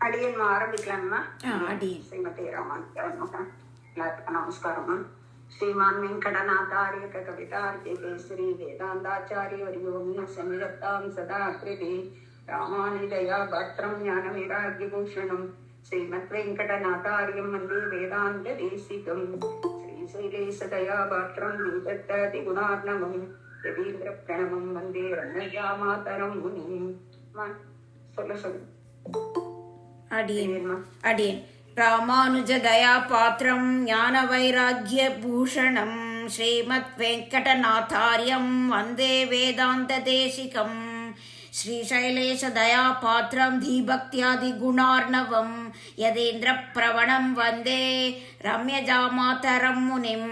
அடியன் ஆரம்பிக்கலாமா? அடியன். ஸ்ரீமதி எல்லாத்துக்கும் நமஸ்காரமா. ஸ்ரீமான் வெங்கடநாதாரிய கவிதார்த்தி கேசரி வேதாந்தாச்சாரிய வரியோமி சமிரத்தாம் சதா கிருதி ராமானுஜயா பத்ரம் ஞான வைராக்யபூஷணம் ஸ்ரீமத் வெங்கடநாதாரியம் வந்தே வேதாந்த தேசிகம் ஸ்ரீசைலேசதயா பாத்திரம் நீதத்தாதி குணார்ணவம் யதீந்திர பிரணவம் வந்தே ரண்ணயா மாதரம் முனிம். சொல்லு. அடியேன் ராமானுஜ தயா பாத்திரம் ஞான வைராக்ய பூஷணம் ஸ்ரீமத் வெங்கடநாதாரியம் வந்தே வேதாந்த தேசிகம் ஸ்ரீசைலேஷ தயா பாத்திரம் தீபக்தியாதி குணார்ணவம் யதேந்திர பிரவணம் வந்தே ரம்யஜாமாதரம் முனிம்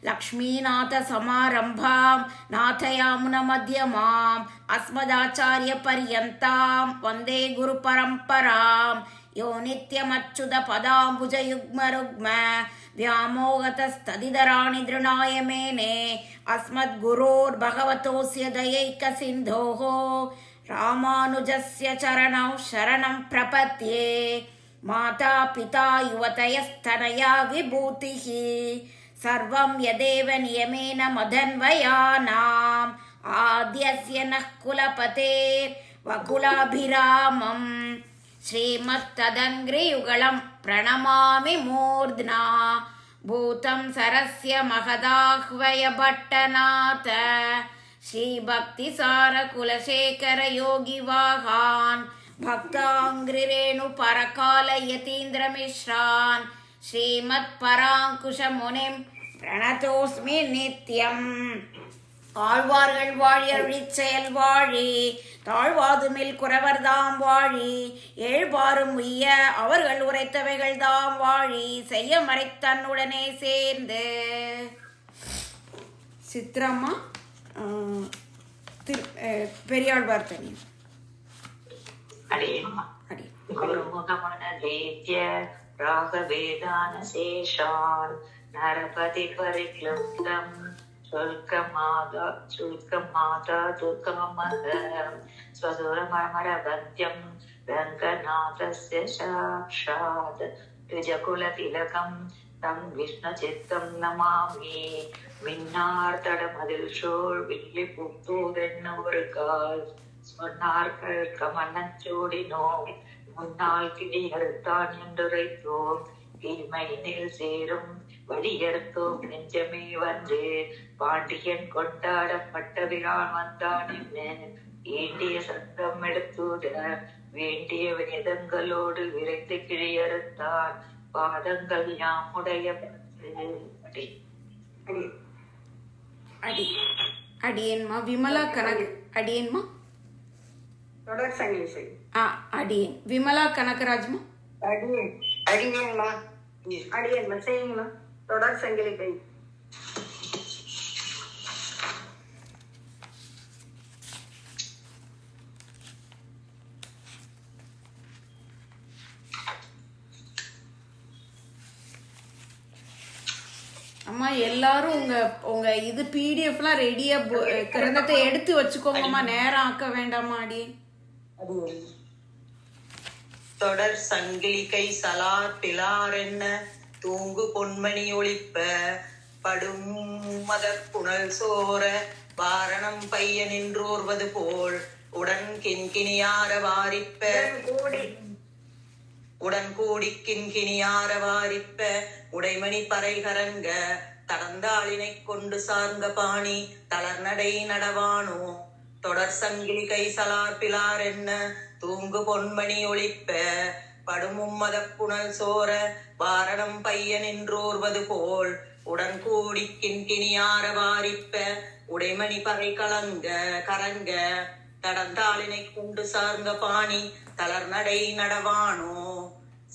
லக்ஷ்மீநாத சமாரம்பாம் நாதயாமுன மத்யமாம் அஸ்மதாச்சாரிய பர்யந்தாம் வந்தே குரு பரம்பராம் யோ நித்யமச்சுத பதாம்புஜ யுக்ம ருக்ம व्यामोहतस्तदितराणि दृणाय मेने अस्मद्गुरोर्भगवतोऽस्य दयैक सिन्धोः रामानुजस्य चरणौ शरणं प्रपद्ये माता पिता युवतयस्तनया विभूतिः सर्वं यदेव नियमेन मदन्वयानाम् आद्यस्य नः कुलपतेर्वकुलाभिरामम् श्रीमत्तदङ्घ्रियुगलं प्रणमामि मूर्ध्ना भूतं सरस्य महदाह्वय भट्टनाथ श्रीभक्तिसारकुलशेखर योगिवाहान् भक्ताङ्घ्रिरेणु परकाल यतीन्द्रमिश्रान् श्रीमत्पराङ्कुशमुनिं प्रणतोऽस्मि नित्यम्. ஆழ்வார்கள் வாழியருளிச் செயல் வாழி தாழ்வாதுமில் குறவர்தாம் வாழி ஏழ்பாரும் உய்ய அவர்கள் உரைத்தவைகள் தாம் வாழி செய்ய மறைத்தன்னுடனே சேர்ந்து. சித்ராமா பெரியாழ்வார் தனி ராகவேதான சேஷான் நரபதி பரிக்ளுப்தம் शुल्कमादा दुर्गमहं स्वसुरमरबन्ध्यं रङ्गनाथस्य साक्षात् द्विजकुलतिलकं तं विष्णुचित्तं नमामि. மின்னார்த்தடமதில் சோழ் வில்லி புத்தூரென்னொருக்கால் சொன்னார்கள் கமனச்சோடினோம் முன்னால் கிளியறுத்தான் என்றுரைத்தோம் தீமையினில் சேரும் வழியறுத்தோம் நெஞ்சமே வந்து பாண்டியன் கொண்டாடப்பட்ட விரான் வந்தான் என்ன வேண்டிய சத்தம் எடுத்துட வேண்டிய வேதங்களோடு விரைந்து கிழியறுத்தான் பாதங்கள் யாமுடைய அடியேன்மா விமலா கனக அடியேன்மா தொடர் சங்கிலி அடியேன் விமலா கனகராஜ்மா அடியேன்மா செய்யுங்கம்மா. தொடர் சங்கிலி கை. அம்மா எல்லாரும் உங்க இது பிடிஎஃப்லாம் ரெடியா கிரந்தத்தை எடுத்து வச்சுக்கோங்கம்மா, நேரம் ஆக்க வேண்டாமா. அடி தொடர் சங்கிலி கை சலார் பிலார் என்ன தூங்கு பொன்மணி ஒளிப்ப படும் மதர் புனல் சோர வாரணம் பைய நின்றோர்வது போல் உடன் கிண்கிணியார வாரிப்ப உடன் கூடி கிண்கிணியார வாரிப்ப உடைமணி பறைகரங்க தடந்தாளினை கொண்டு சார்ந்த பாணி தளர்நடை நடவானோ. தொடர் சங்கிலி கை சலார் பிலார் என்ன தூங்கு பொன்மணி ஒளிப்ப படுமும்மத புனல் சோர வாரணம் பைய நின்றோர்வது போல் உடன் கூடி கிண்கிணியார வாரிப்ப உடைமணி பறை கரங்க தடந்தாளினை கொண்டு சார்ந்த பாணி தளர்நடை நடவானோ.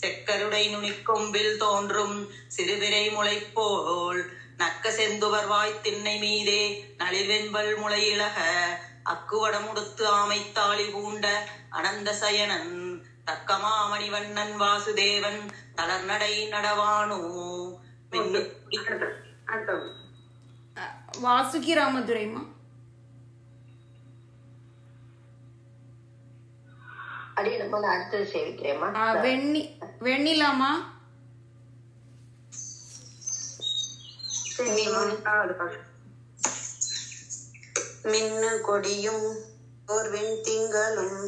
செக்கருடை நுனிக்கொம்பில் தோன்றும் சிறுவிரை முளை போல் நக்க செந்துவர் வாய் திண்ணை மீதே நளிர்வெண்பல் முளையிழக அக்குவடமுடுத்து ஆமைத்தாளி பூண்ட அனந்த சயனன் தக்கமாமணிவண்ணன் வாசுதேவன் தளர்நடை நடவானோ. வாசுகி ராமதுரைமா அடி நம்ம அடுத்தது சேவிக்கிறேம்மா. வெண்ணிலாமா மின்னு கொடியும் ஓர் வெண்திங்களும்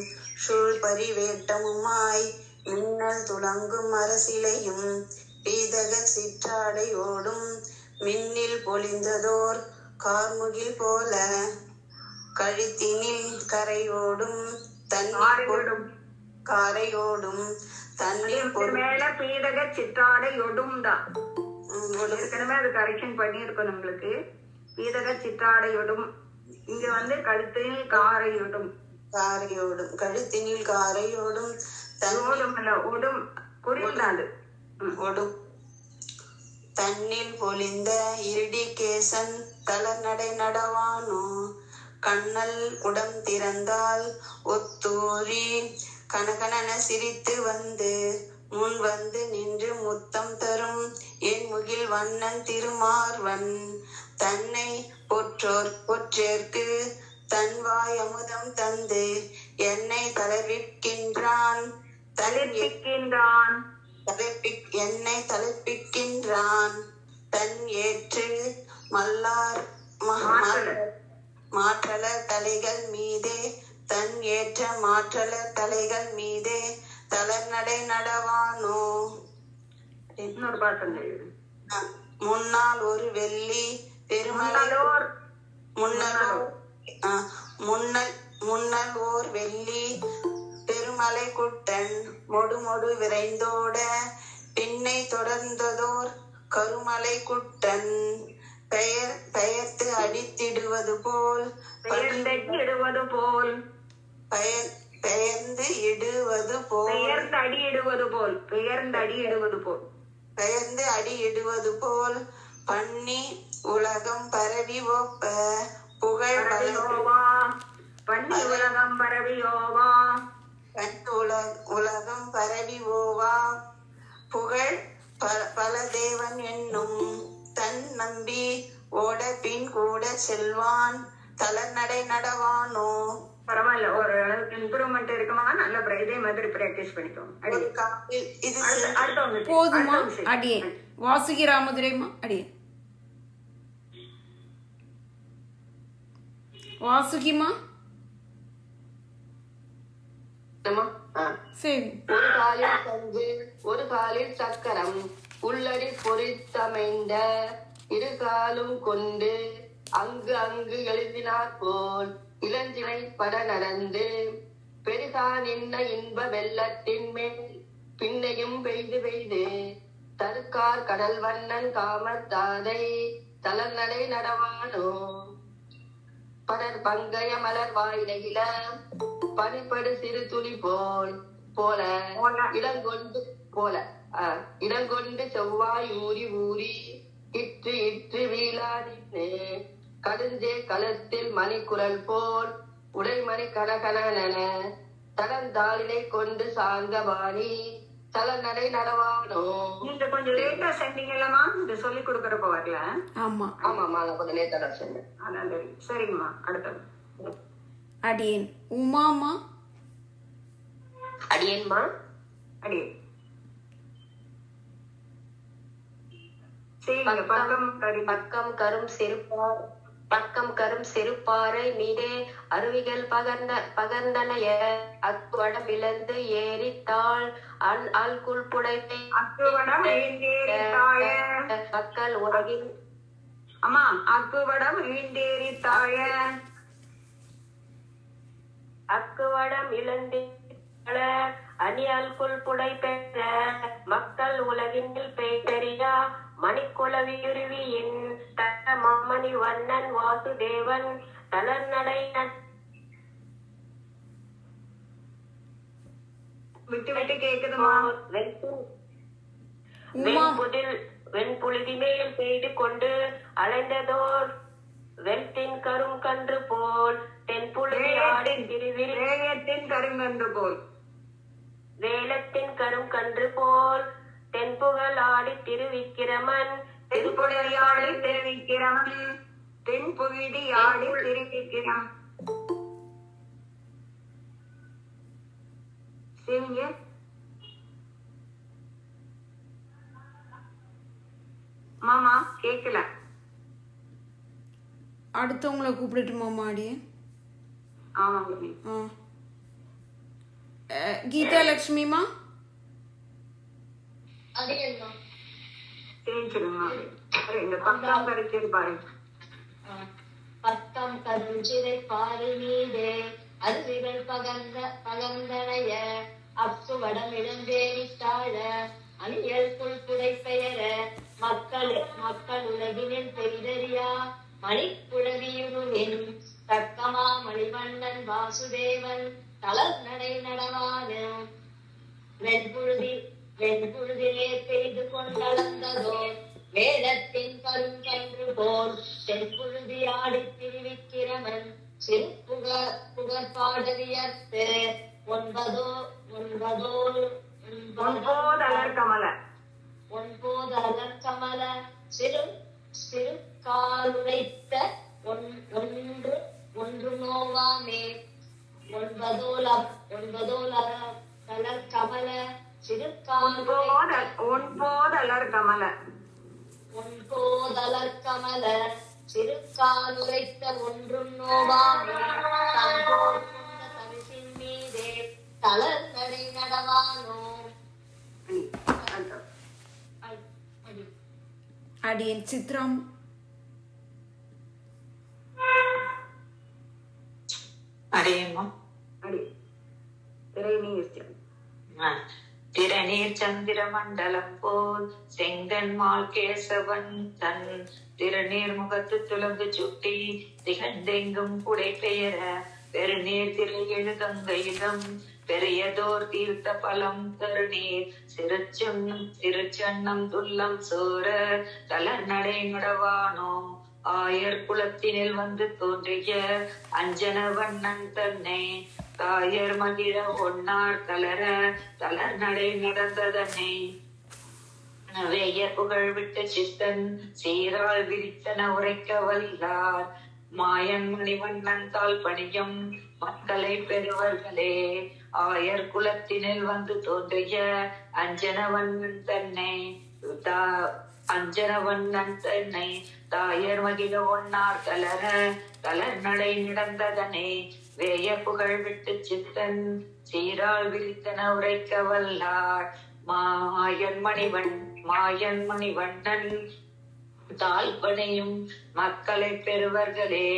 சூழ் பரிவேட்டமுமாய் மின்னல் துளங்கும் அரசிலையும் பீதக சிற்றாடையோடும் மின்னில் பொழிந்ததோர் கார்முகில் போல கழுத்தினில் கரையோடும் காரையோடும் தண்ணீர் மேல பீதக சிற்றாடையோடும் தான் ஏற்கனவே அது கரெக்ஷன் பண்ணியிருக்கோம் நம்மளுக்கு. பீதக சிற்றாடையோடும் இங்க வந்து கழுத்தினில் காரையோடும் கழுத்தினில் காரையோடும் ஓடும் புரியுதாது ஒடும் தன்னில் பொழிந்த இருடி கேசன் தளர் நடை நடவானோ கண்ணல் குடம் திறந்தால் ஒத்தூரி கனகனன சிரித்து வந்து முன் வந்து நின்று முத்தம் தரும் என் முகில் வண்ணன் திருமார்வன் தன்னை பொற்றேற்கு தன் வாய் அமுதம் தந்து என்னை தளர்விக்கின்றான் என்னை தளர்ப்பிக்கின்றான் தன் ஏற்று மல்லார் மாற்றல தலைகள் மீதே தன் ஏற்ற மாற்றல தலைகள் மீதே தளர் நடை நடவானோ. இன்னொரு பாட்டு முன்னால் ஒரு வெள்ளி பெருமலை முன்னல் ஓர் வெள்ளி பெருமலை குட்டன் மொடு மொடு விரைந்தோட பின்னை தொடர்ந்ததோர் கருமலை குட்டன் பெயர்த்து அடித்திடுவது போல் பெயர்ந்து இடுவது போல் பண்ணி உலகம் பரவி ஒப்ப புகழ் உலகம் பரவி ஓவா புகழ் பல தேவன் என்னும் தன் நம்பி ஓட பின் கூட செல்வான் தளர் நடை நடவானோ. பரவாயில்ல, ஒரு அளவுக்கு இம்ப்ரூவ்மெண்ட் இருக்குமா? நல்ல இதே மாதிரி பிராக்டிஸ் பண்ணிக்கோங்க. போதுமா? அடியே வாசுகி ராமதுரைமா அடியே வாசுகிமா சரி. ஒரு காலில் சங்கு ஒரு காலில் சக்கரம் உள்ளடி பொறித்தமைந்த இரு காலும் கொண்டு அங்கு அங்கு எழுதினார் போல் இளஞ்சினை பட நடந்து பெருகா நின்ன இன்ப வெள்ளத்தின் மேல் பின்னையும் பெய்து பெய்து தருக்கார் கடல் வண்ணன் காமத்தாதை தளர்நடை நடவானோ. படர் பங்கய மலர் வாயிலையில பனிப்படு சிறு துளி போல இடங்கொண்டு செவ்வாய் ஊறி ஊறி இற்று வீழா நின்று கடுஞ்சே களத்தில் மணிக்குரல் போல் உடைமணி கனகன தடந்தாளினை கொண்டு சார்ந்தபாணி தளநடை நடவானோ. நீங்க கொஞ்சம் லேட்டா செஞ்சீங்கல்லமா, இந்த சொல்லி கொடுக்கறப்ப வரல. ஆமா ஆமாமா, நான் கொஞ்சம் லேட்டா தான் சொன்னேன். சரிங்கம்மா. அடுத்தது அடியேன் உமாமா. அடியேன்மா அடியேன் பக்கம் கரும் செருப்பாறை மீதே அருவிகள் பகர்ந்தனைய அக்குவடம் இழந்து ஏறித்தாள் அல்குள் புடைத்தை மக்கள் உலகில் அம்மா அக்குவடம் ஈண்டேறித்தாய அக்குவடம் இழந்து அணியல்குள் புடை பெற்ற மக்கள் உலகின் பெய்தறியா மணிக்குளவியுருவியின் தட்ட மாமணி வண்ணன் வாசுதேவன் தளர்நடை விட்டு விட்டு கேக்குதுமா. வெண்புழுதி மேல் பெய்து கொண்டு அலைந்ததோர் வெண்தின் கரும் கன்று போல் தென்புழுதி ஆடி திருவிரி கருங்கன்று போல் வேலத்தின் கரும் கன்று போல் தென்புகழ் ஆடி திருவிக்கிரமன் தென்புகழ் ஆடி திருவிக்கிரமன் தென்புழுதி ஆடி திருவிக்கிரம் நீங்க? மாமா கேக்கல. அடுத்தவங்களை கூப்பிடட்டுமாம்மா அடியே? ஆமாங்க. கீதா லட்சுமிமா சேஞ்சிருங்க. இந்த பக்கம் கிடைச்சது பாருங்க. பக்கம் கருஞ்சிறை பாறை மீதே அருவிகள் பகந்தனைய அப்சுவடம் இடம்பேரித்தாழ அணியல் புல்புடை பெயர மக்கள் உலகினில் பெரிதறியா மணிப்புழவியுருவின் தக்கமா மணிவண்ணன் வாசுதேவன் தளர் நடை நடவானும் வெண்புழுதிலே பெய்து கொண்டளந்ததோ வேதத்தின் கருங்கன்று போல் தென்புழுதி ஆடி திருவிக்கிரமன் சிறு புகழ்பாட வியர்த்து ஒன்போதலர் கமல சிறு காலுரைத்த ஒன்று நோவாமே ஒன்பதோலர் கமல சிறு ஒன்போதலர் கமல சிறு காலுரைத்த ஒன்றும் நோவாமே தரிசின் மீதே தளர் நடை நடவானோ. அடியன் சித்ரம். அடையம்மா. திறநீர் சந்திர மண்டலம் போல் செங்கன்மால் கேசவன் தன் திருநீர் முகத்து துலங்கு சுட்டி திகழ்ந்தெங்கும் புடை பெயர பெருநீர் திரு எழுகங்கையிடம் பெரியதோர் தீர்த்த பலம் தருநீர் சிறுச்சன்னம் துல்லம் சோர தளர் நடை நடவானோ. ஆயர் குலத்தினில் வந்து தோன்றிய அஞ்சன வண்ணன் தன்னை தாயர் மகிழ ஒன்னார் தளர் நடை நடந்ததனை வேயர் புகழ் விட்ட சித்தன் சீரால் விரித்தன உரைக்க வல்லார் மாயன் மணிவண்ணன் தாள் பணியும் மக்களை பெறுவர்களே. ஆயர் குலத்தினில் வந்து தோன்றிய அஞ்சனவண்ணன் தன்னை தாயர் மகிழ ஒன்னார் தளர் நடை நடந்ததனே வேய புகழ் விட்டு சித்தன் சீரால் விரித்தன உரைக்க வல்லார் மாயன் மணிவண்ணன் தாழ்பனையும் மக்களை பெறுவர்களே.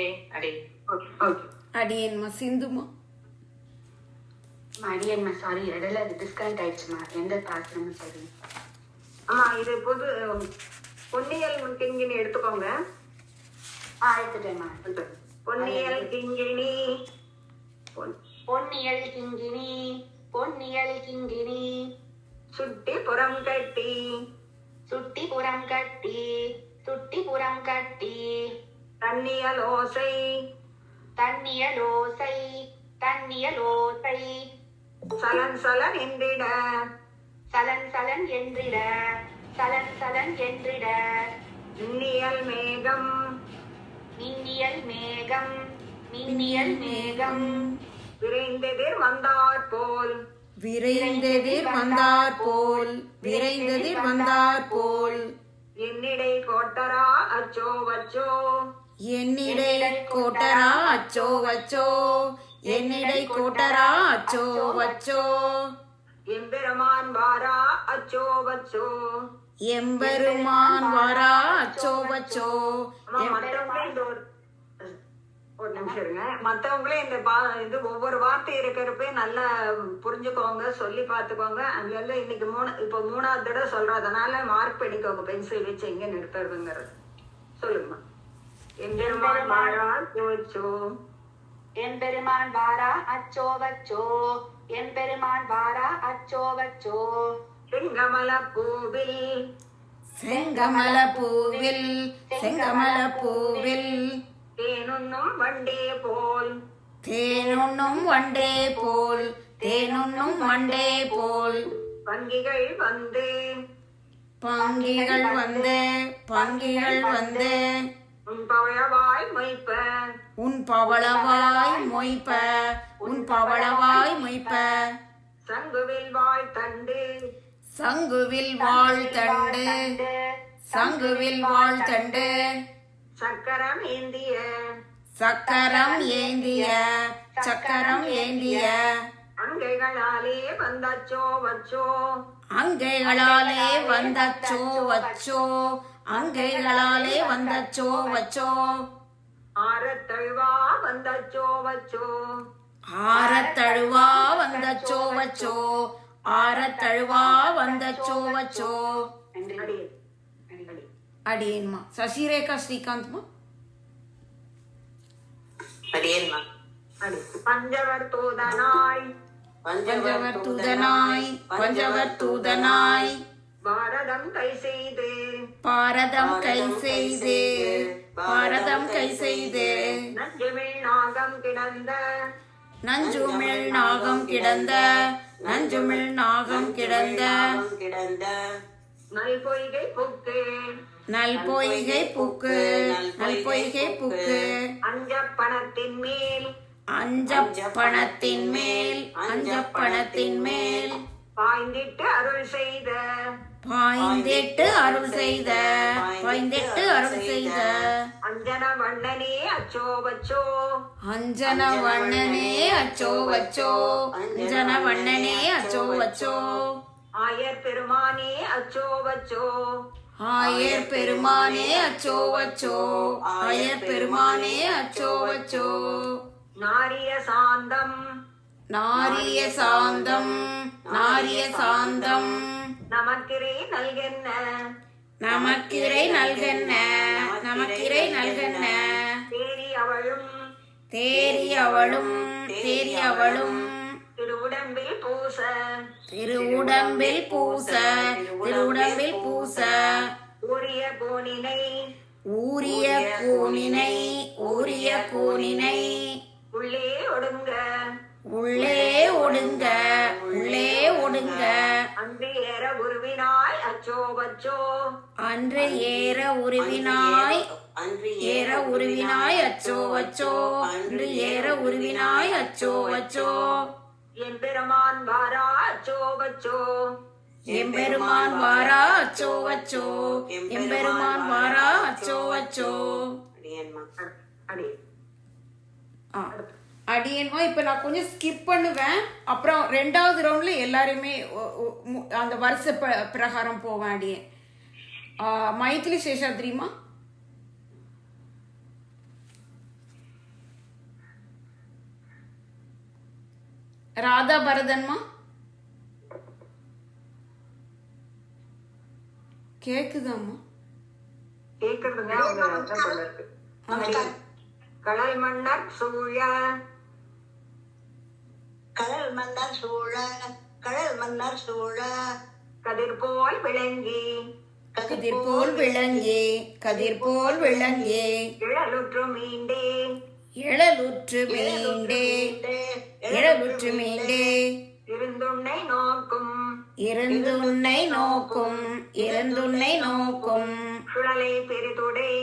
அடியன்மா சிந்துமா. அடியன்மா சாரி, இடையில அது டிஸ்கனெக்ட் ஆயிடுச்சுமா. எந்த தாக்கணும் சரி. ஆமா, இது பொது பொன்னியல் கிங்கினி எடுத்துக்கோங்க. எடுத்துட்டேம்மா. பொன்னியல் கிங்கினி சுட்டி புறம் கட்டி தன்னியல் ஓசை சலன் சலன் என்றிட நின்னியல் மேகம் விரைந்தெதிர் வந்தார் போல் என்னிடை கோட்டரா அச்சோ வச்சோ எம்பெருமான் வாரா அச்சோ வச்சோ. ஒரு நிமிஷம் இருங்க. மத்தவங்களே இந்த ஒவ்வொரு வார்த்தை இருக்கிறப்ப நல்லா புரிஞ்சுக்கோங்க, சொல்லி பாத்துக்கோங்க. அதுல இன்னைக்கு இப்போ 3வது தடவை சொல்றதுனால மார்க் பண்ணிக்கோங்க, பென்சில் வச்சு எங்க நிறுத்துறதுங்கிறது. சொல்லுங்கம்மா. எம்பெருமான் வாரா அச்சோ வச்சோ செங்கமல பூவில் தேனுண்ணும் வண்டே போல் பங்கிகள் வந்து உன் பவளவாய் மொய்ப்ப சங்குவில் வாழ் தண்டு சங்குவில் வாழ் தண்டு சங்குவில் வாழ் தண்டு சக்கரம் ஏந்திய சக்கரம் ஏந்திய சக்கரம் ஏந்திய அங்கைகளாலே வந்தச்சோ வச்சோ அங்கைகளாலே வந்தச்சோ வச்சோ அங்கைகளாலே வந்தச்சோ வச்சோ ஆரத்தழுவா வந்தச்சோ வச்சோ ஆரத்தழுவா வந்தச்சோ வச்சோ ஆரத்தழுவா வந்தச்சோ வச்சோ அடி அடி அடியேன்மா. சசிரேகா ஸ்ரீகாந்த்மா. அடியேன்மா. அடி பஞ்சவர் தூதனாய் பஞ்சவர் தூதனாய் பஞ்சவர் தூதனாய் பாரதம் கை செய்து பாரதம் கை செய்து பாரதம் கை செய்து நஞ்சமிழ் நாகம் கிடந்த நஞ்சுமிழ் நாகம் கிடந்த நஞ்சுமிழ் நாகம் கிடந்த கிடந்த நல் பொய்கை புக்கு நல் பொய்கை புக்கு நல் பொய்கை புக்கு அஞ்ச பணத்தின் மேல் அஞ்ச பணத்தின் மேல் அஞ்ச பணத்தின் மேல் பாய்ந்திட்டு அருள் செய்த பாய்ந்திட்டு அருள் செய்த பாய்ந்திட்டு அருள் செய்த அஞ்சன வண்ணனே அச்சோ வச்சோ அஞ்சன வண்ணனே அச்சோ வச்சோ அஞ்சன வண்ணனே அச்சோ வச்சோ ஆயர் பெருமானே அச்சோ வச்சோ ஆயர் பெருமானே அச்சோ வச்சோ ஆயர் பெருமானே அச்சோ வச்சோ நாரிய சாந்தம் நாரிய சாந்தம் நாரிய சாந்தம் நமக்கிரே நல்கென்ன நமக்கிரை நல்கென்ன நமக்கிரை நல்கென்ன தேரி அவளும் தேரி அவளும் தேரி அவளும் திருவுடம்பில் பூச திருவுடம்பில் பூச திருவுடம்பில் பூச ஊரிய கோணினை ஊரிய கூனினை ஊரிய கூனினை உள்ளே ஒடுங்க உள்ளே ஒடுங்க உள்ளே ஒடுங்க அன்று ஏற உருவினாய் அச்சோ வச்சோ அன்று ஏற உருவினாய் ஏற உருவினாய் அச்சோ வச்சோ அன்று ஏற உருவினாய் அச்சோ வச்சோ என் பெருமான் வாரா அச்சோ வச்சோ எம்பெருமான் வாரா அச்சோ வச்சோ எம்பெருமான் வாரா அச்சோ வச்சோ அடியேன்மா. அடி ஆ, அடியேன்மா. இப்ப நான் கொஞ்சம் ஸ்கிப் பண்ணுவேன். அப்புறம் 2வது ரவுண்ட்ல எல்லாருமே அந்த வருஷ பிரகாரம் போவேன். அடியேன் மைத்திலி சேஷாத்ரிமா. ராதா பரதன்மா கேக்குதாம்மா? கேக்குறதுங்க அவங்க அதான் போல இருக்கு. கடல் மன்னர் சூழ கடல் மன்னர் சூழ கடல் மன்னர் சூழ கதிர் போல் விளங்கி கதிர் போல் விளங்கி கதிர் போல் விளங்கி இழலுற்று மீண்டே எழலுற்று மீண்டே எழலுற்று மீண்டே இருந்துன்னை நோக்கும் இருந்துன்னை நோக்கும் இருந்துன்னை நோக்கும் சுழலை பெரிதுடை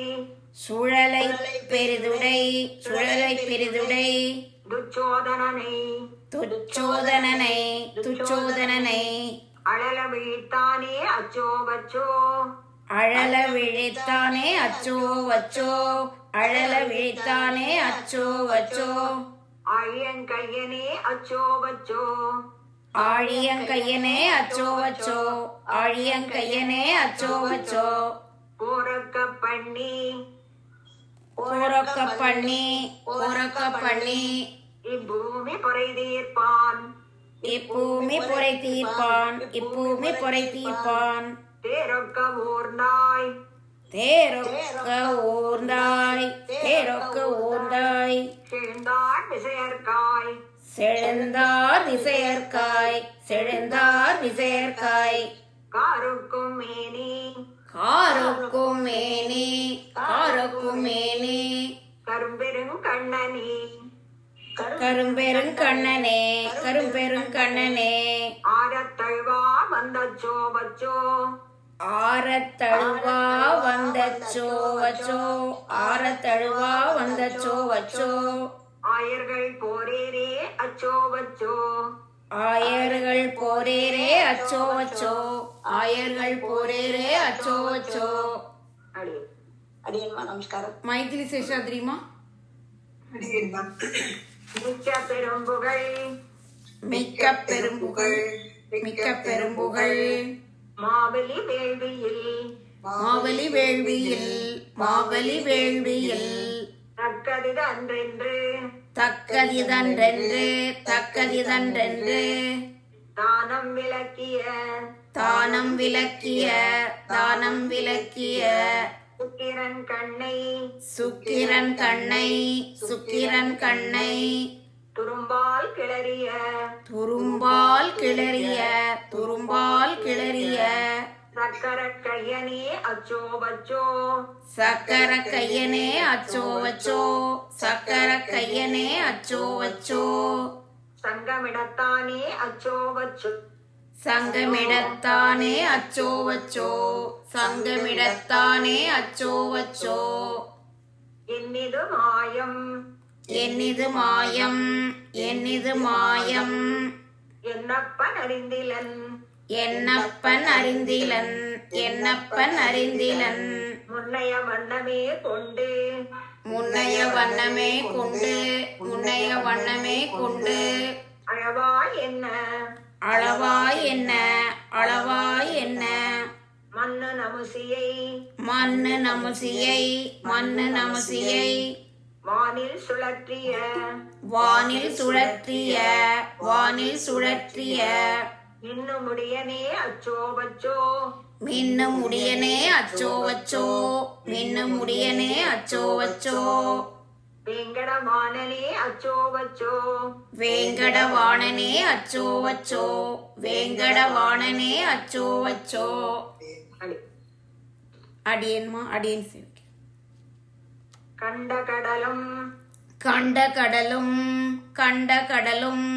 சுழலை பெரிதுடை சுழலை பெரிதுடை துச்சோதனனை துச்சோதனனை துச்சோதனனை அழல விழித்தானே அச்சோ வச்சோ அழல விழித்தானே அச்சோ வச்சோ அழல விழித்தானே அச்சோ வச்சோ ஆழியங்கையனே அச்சோ வச்சோ ஆழியங்கையனே அச்சோ வச்சோ ஆழியங்கையனே அச்சோ வச்சோ போரக்க பண்ணி போரக்க பண்ணி போரக்க பண்ணி இப்பூமி பொறை தீர்ப்பான் இப்பூமி பொறை தீர்ப்பான் இப்பூமி பொறை தீர்ப்பான் தேரொக்க ஊர்ந்தாய் தேரொக்க ஊர்ந்தாய் தேரொக்க ஊர்ந்தாய் செழுந்தார் விசையர்காய் செழுந்தார் திசையர்காய் செழுந்தார் திசையர்காய் காருக்கும் மேனி காருக்கும் மேனி காருக்கும் மேனி கரும்பெருங்கண்ணனி கரும்பெருங்கண்ணனே கரும்பெருங்கண்ணனே ஆரத்தழ்வா வந்தச்சோ வச்சோ ஆரத்தழுவா வந்தச்சோ வச்சோ ஆரத்தழுவா வந்தச்சோ வச்சோ ஆயர்கள் போரேரே அச்சோ வச்சோ ஆயர்கள் போரேரே அச்சோ அச்சோ, ஆயர்கள் போரேரே அச்சோ அச்சோ. அடி அடியன்மா நமஸ்காரம். மைதிலி சேஷாத்ரிமா. மிக்க பெரும்புகழ் மிக்க பெரும்புகழ், மிக்க பெரும்புகழ். மாவலி வேள்வியில் மாவலி வேள்வியில், மாவலி வேள்வியில். தக்கது அன்றென்று தக்கதிதன்றென்று, தக்கதிதன்றென்று. தானம் விளக்கிய தானம் விளக்கிய, தானம் விளக்கிய. சுக்கிரன் கண்ணை சுக்கிரன் கண்ணை, சுக்கிரன் கண்ணை. துரும்பால் கிளறிய துரும்பால் கிளறிய, துரும்பால் கிளறிய. சக்கர கையனே அச்சோ வச்சோ, சக்கர கையனே அச்சோ வச்சோ, சக்கர கையனே அச்சோ வச்சோ. சங்கமிடத்தானே அச்சோ வச்சோ, சங்கமிடத்தானே அச்சோ வச்சோ, சங்கமிடத்தானே அச்சோ வச்சோ. என்னிது மாயம் என்னிது மாயம், என்னிது மாயம். என்னப்பன் அறிந்திலன் என்னப்பன் அறிந்திலன், என்னப்பன் அறிந்திலன். முன்னைய வண்ணமே கொண்டு முன்னைய வண்ணமே கொண்டு, முன்னைய வண்ணமே கொண்டு. அழவாய் என்ன அளவாய் என்ன, அளவாய் என்ன. மண்ணு நமுசியை மண்ணு நமுசியை, மண்ணு நமுசியை. வானில் சுழற்றிய வானில் சுழற்றிய, வானில் சுழற்றிய. மின்னு முடியனே அச்சோ வச்சோ, மின்னு முடியனே அச்சோ வச்சோ, மின்னு முடியனே அச்சோ வச்சோ. வேங்கடவானனே அச்சோ வச்சோ, வேங்கடவாணனே அச்சோ வச்சோ, வேங்கடவாணனே அச்சோ வச்சோ. அடி. அடியேன்மா, அடியேன் சேவிக்க. கண்ட கடலும் கண்ட கடலும், கண்ட கடலும்.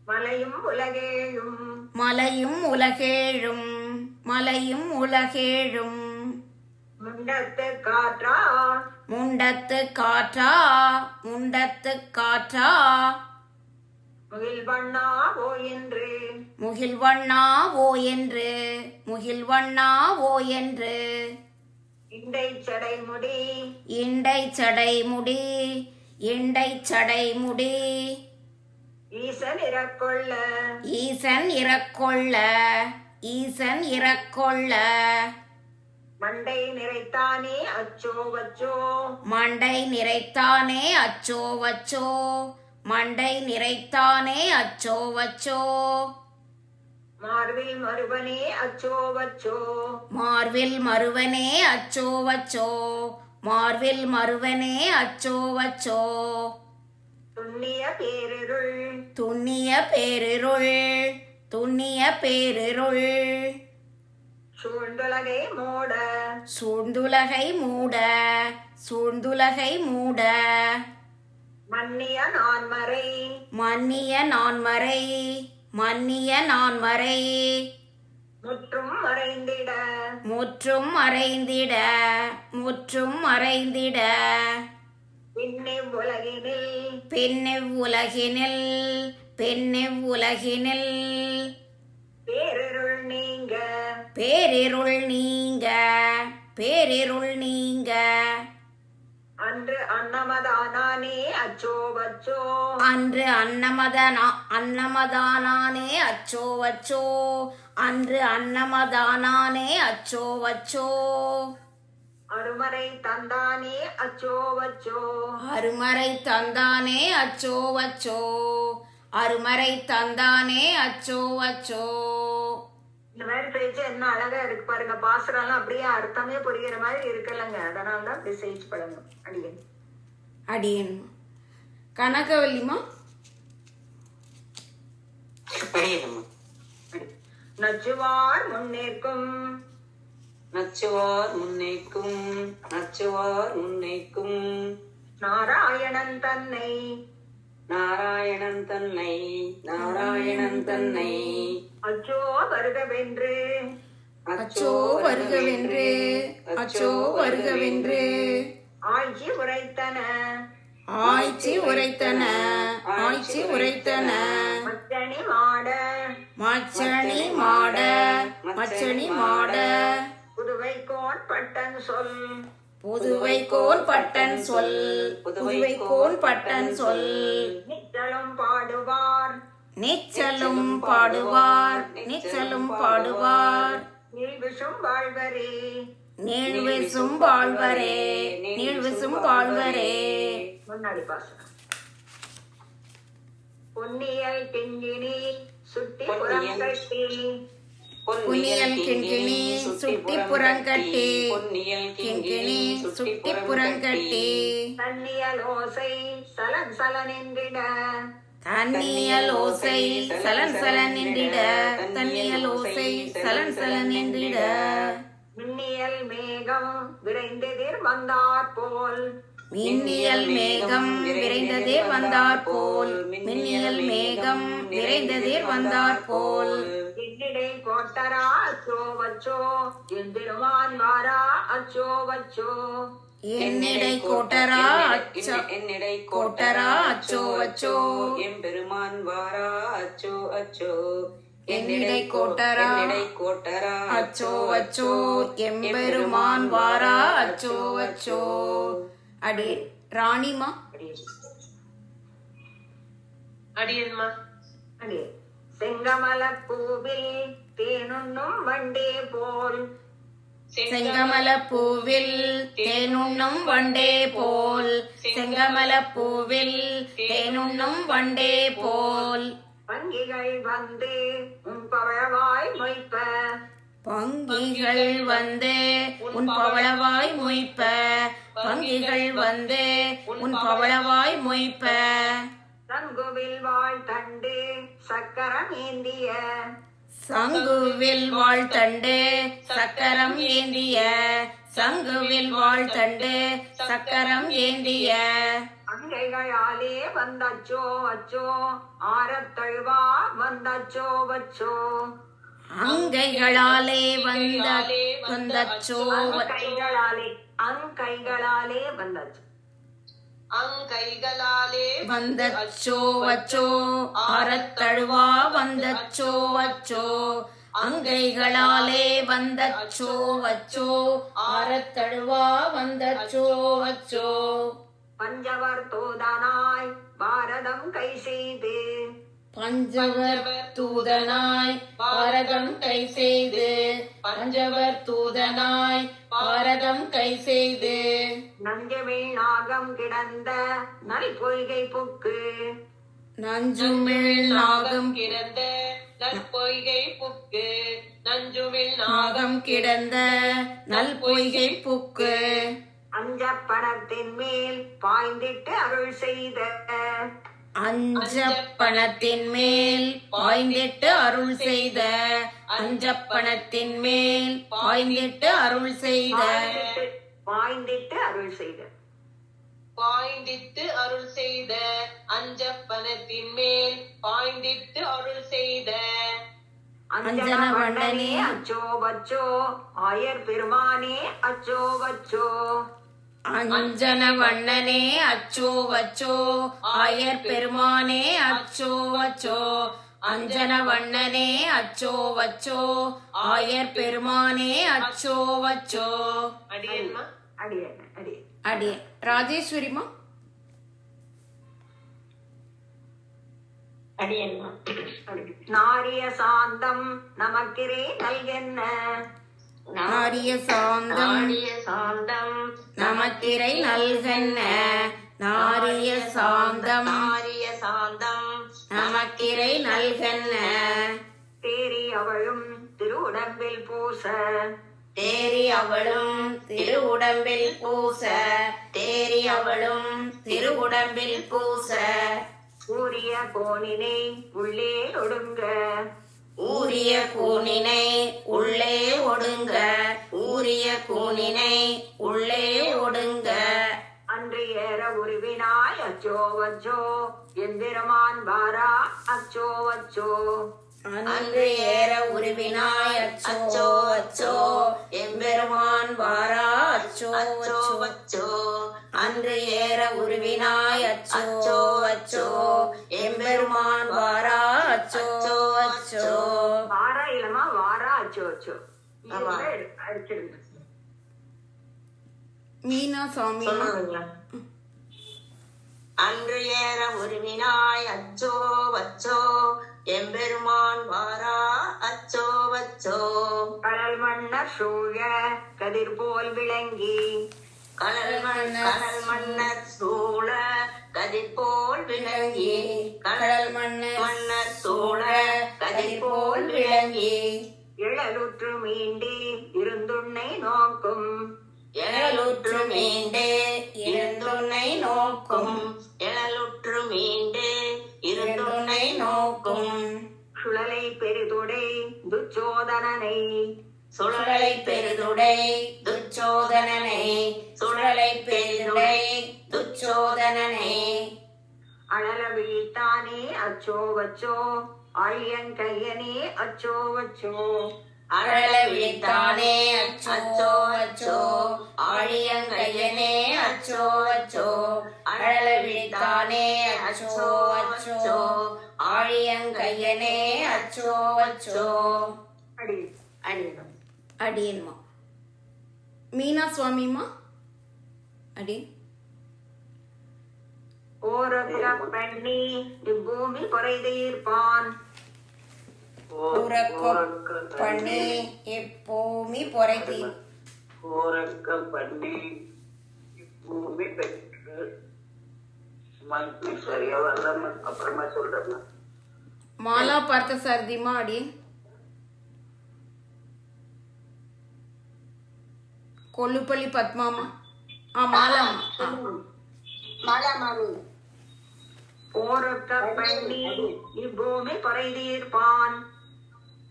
மலையும் உலகேழும் மலையும் உலகேழும், மலையும் உலகேழும். முண்டத்து காற்றா முண்டத்து காற்றா, முண்டத்து காற்றா. முகில் வண்ணா ஓ என்று முகில்வண்ணா ஓ என்று, முகில்வண்ணா ஓ என்று. இண்டை சடை முடி இண்டை சடை முடி, இண்டை சடை முடி. ஈசன் இறக்கொள்ள ஈசன் இறக்கொள்ள, ஈசன் இறக்கொள்ள. மண்டை நிறைத்தானே அச்சோ வச்சோ, மண்டை நிறைத்தானே அச்சோ வச்சோ, மண்டை நிறைத்தானே அச்சோ வச்சோ. மார்பில் மருவனே அச்சோ வச்சோ, மார்வில் மருவனே அச்சோ வச்சோ, மார்வில் மருவனே அச்சோ வச்சோ. துண்ணிய பேரிருள் துண்ணிய பேரிருள், துண்ணிய பேரிருள். சூழ்ந்துலகை மூட சூழ்ந்துலகை மூட, சூழ்ந்துலகை மூட. மன்னிய நான்மறை மன்னிய நான்மறை, மன்னிய நான்மறை. முற்றும் மறைந்திட முற்றும் மறைந்திட, முற்றும் மறைந்திட. பின்னிவ் உலகினில் பெண்ணிவ் உலகினில், பெண்ணிவ் உலகினில். பேரிருள் நீங்க பேரிருள் நீங்க, பேரிருள் நீங்க. அன்று அன்னமதானானே அச்சோ வச்சோ, அன்று அன்னமதானானே அச்சோ வச்சோ, அன்று அன்னமதானானே அச்சோ வச்சோ. அருமறை தந்தானே அச்சோ வச்சோ, அருமறை தந்தானே அச்சோ வச்சோ, அருமறை தந்தானே அச்சோ வச்சோ. இந்த மாதிரி பேச்சு என்ன அழகா இருக்கு பாருங்க. பாசுரம் அப்படியே அர்த்தமே புரிகிற மாதிரி இருக்குல்லங்க. அதனாலதான் அப்படி செய்ச்சு பழங்கும். அடியேன் அடியேன். கனகவல்லிமா. அடியன்மா. நச்சுவார் முன்னேற்கும் நச்சுவார் முன்னைக்கும், நச்சுவார் முன்னைக்கும். நாராயணன் தன்னை நாராயணன் தன்னை, நாராயணன் தன்னை. அச்சோ வருகவென்று அச்சோ வருகவென்று, அச்சோ வருகவென்று. ஆய்ச்சி உரைத்தன ஆய்ச்சி உரைத்தன, ஆய்ச்சி உரைத்தன. மச்சணி மாட மச்சணி மாட மச்சணி மாட புதுவை கோன் பட்டன் சொல் புதுவை கோன் பட்டன் சொல் புதுவை கோன் பட்டன் சொல். நிச்சலும் பாடுவார் நீச்சலும் பாடுவார் நீச்சலும் பாடுவார். நீழ்விசும் வாழ்வரே நீழ்விசும் வாழ்வரே நீழ்விசும் வாழ்வரே. முன்னாடி பாசனம். பொன்னியல் கிங்கிணி சுட்டி புறம் கட்டி புனியல் கிண்கிணி சுட்டி புறங்கட்டி கிண்கிணி சுட்டி புறங்கட்டி. தன்னியல் ஓசை சலன் சலனென்றிட தன்னியல் ஓசை சலன் சலன் என்றிட தன்னியல் ஓசை சலன் சலன் என்றிட. மின்னியல் மேகம் விரைந்தெதிர் வந்தார் போல் மின்னியல் மேகம் விரைந்ததே வந்தார் போல் மின்னியல் மேகம் விரைந்ததே வந்தார் போல். என்னிடை கோட்டரா அச்சோ வச்சோ எந்திருவான் வாரா அச்சோ வச்சோ என்னிடை கோட்டரா அச்சோ என்னிடை கோட்டரா அச்சோ அச்சோ எம்பெருமான் வாரா அச்சோ அச்சோ. என்னிடை கோட்டரா என்னிடை கோட்டரா அச்சோ அச்சோ எம்பெருமான் வாரா அச்சோ அச்சோ. அடி ராணிமா அடியன்மா. அடி செங்கமல பூவில் தேனுண்ணும் வண்டே போல் செங்கமல பூவில் தேனுண்ணும் வண்டே போல் செங்கமல பூவில் தேனுண்ணும் வண்டே போல். பங்கிகள் வந்து உன் பவழவாய் மொய்ப்ப பங்கிகள் வந்து உன் பவளவாய் மொய்ப்ப பங்கிகள் வந்து உன் பவளவாய் மொய்ப்ப. சங்குவில் வாழ் தண்டு சக்கரம் ஏந்திய சங்குவில் வாழ் தண்டு சக்கரம் ஏந்திய சங்குவில் வாழ் தண்டு சக்கரம் ஏந்திய. அங்கைகளாலே வந்தச்சோ அச்சோ ஆரத்தழுவா வந்தச்சோ வச்சோ அங்கைகளாலே வந்தச்சோ கைகளாலே அங்கைகளாலே வந்தச்சோ அங்கைகளாலே வந்தச்சோ வச்சோ ஆரத்தழுவா வந்தச்சோ வச்சோ. அங்கைகளாலே வந்தச்சோ வச்சோ ஆரத்தழுவா வந்தச்சோ வச்சோ. பஞ்சவர் தூதனாய் பாரதம் கை செய்து பஞ்சவர் தூதனாய் பாரதம் கை செய்து பஞ்சவர் தூதனாய் பாரதம் கை செய்து. நஞ்சமிழ் நாகம் கிடந்த நல் பொய்கை புக்கு நஞ்சுமிழ் நாகம் கிடந்த நற்பொய்கை புக்கு நஞ்சுமிழ் நாகம் கிடந்த நல் பொய்கை புக்கு. அஞ்ச பணத்தின் மேல் பாய்ந்திட்டு அருள் செய்த அஞ்ச பணத்தின் மேல் பாய்ந்திட்டு அருள் செய்த அஞ்சப்பணத்தின் மேல் பாய்ந்திட்டு அருள் செய்த. பாய்ந்திட்டு அருள் செய்த பாய்ந்திட்டு அருள் செய்த அஞ்சப்பனத்தின் மேல் பாய்ந்திட்டு அருள் செய்த. அஞ்சன வண்ணனே அச்சோ வச்சோ ஆயர் பெருமானே அச்சோ வச்சோ அஞ்சன வண்ணனே அச்சோ வச்சோ ஆயர் பெருமானே அச்சோ வச்சோ. அஞ்சன வண்ணனே அச்சோ வச்சோ ஆயர் பெருமானே அச்சோ வச்சோ. அடியன்மா. அடியே அடியே அடியே ராஜேஸ்வரிமா. அடியன்மா. நாரிய சாந்தம் நமக்கிரே நல்கென்ன நாரிய சாந்தம் சாந்தம் நமக்கிரை நல்கன்ன நாரிய சாந்தம் ஆரிய சாந்தம் நமக்கிரை நல்கன்ன. தேரி அவளும் திருவுடம்பில் பூச தேரி அவளும் திருவுடம்பில் பூச தேரி அவளும் திருவுடம்பில் பூச. ஊரிய கோணினை உள்ளே ஒடுங்க ஊரிய கூனினை உள்ளே ஒடுங்க ஊரிய கூனினை உள்ளே ஒடுங்க. அன்று ஏற உருவினாய் அச்சோ வச்சோ எந்திரமான் வாரா அச்சோ வச்சோ அன்று ஏற உருவினாய் அச்சோ அச்சோ எம்பெருமான் வாரா அச்சோ அச்சோ. அன்று ஏற உருவினாய் அச்சோ அச்சோ வச்சோ ஆமா. அடிச்சிருங்க. மீனா சாமிமா. சொல்லுங்க. அன்று ஏற உருவினாய் அச்சோ வச்சோ எம்பெருமான் வாரா அச்சோ வச்சோ. கடல் மன்னர் சூழ கதிர் போல் விளங்கி கடல் மன்னர் சூழ கதிர் போல் விளங்கி. கடல் மன்னர் சூழ கதிர் போல் விளங்கி. எழலுற்று மீண்டி இருந்துன்னை நோக்கும் எழலுற்று மீண்டே இருந்துன்னை நோக்கும். எழலுற்று மீண்டே இருந்துன்னை நோக்கும். சுழலை பெரிதுடை துச்சோதனனை சுழலை பெரிதுடை துச்சோதனனை. சுழலை பெரிதுடை துச்சோதனனை. அழல வீழ்த்தானே அச்சோ வச்சோ ஆழியங்கையனே அச்சோ வச்சோ. அழல விழித்தானே அச்சோ அச்சோ ஆழியங்கையனே அச்சோ அச்சோ. அழல விழித்தானே அச்சோ அச்சோ ஆழியங்கையனே அச்சோ அச்சோ. அடி அடியும். அடியன்மா. மீனா சுவாமிமா அடியன். ஓரக்க பண்ணி இப்பூமி குறைதீர்ப்பான் பண்ணி எப்போமி பொறைத்தி. ஓரக்க பண்ணி பூமி பெற்று மனசு சரியா வரல. அப்புறமா சொல்றேன். மாலா பார்த்த சாரதிமா அடியன். கொல்லுப்பள்ளி பத்மாமா. மாலாமா. மாலாமாமி. ஓரக்க பண்ணி இப்பூமி குறைதீர்ப்பான்.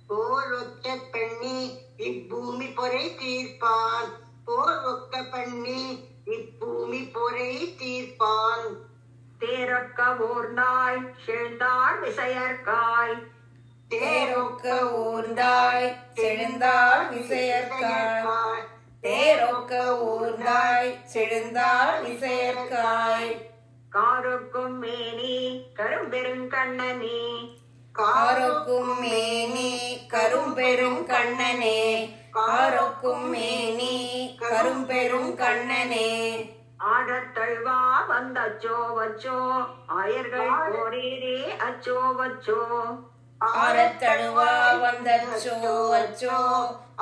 போர் ஒத்த பண்ணி இப்பூமி பொறை தீர்ப்பான். போர் ஒத்த பண்ணி இப்பூமி பொறை தீர்ப்பான். தேரக்க ஊர்ந்தாய் செழுந்தாள் விசையற்காய் தேரொக்க ஊர்ந்தாய் செழுந்தாள் விசையற்காய். தேரொக்க ஊர்ந்தாய் செழுந்தாள் விசையற்காய். காருக்கும் மேனி கரும்பெருங்கண்ணனே காரொக்கும் மேனி கரும்பெரும் கண்ணனே. காரொக்கும் மேனி கரும்பெரும் கண்ணனே. ஆடத்தழ்வா வந்தச்சோ வச்சோ ஆயர்கள் போரீரே அச்சோ வச்சோ. ஆரத்தழுவா வந்தச்சோ அச்சோ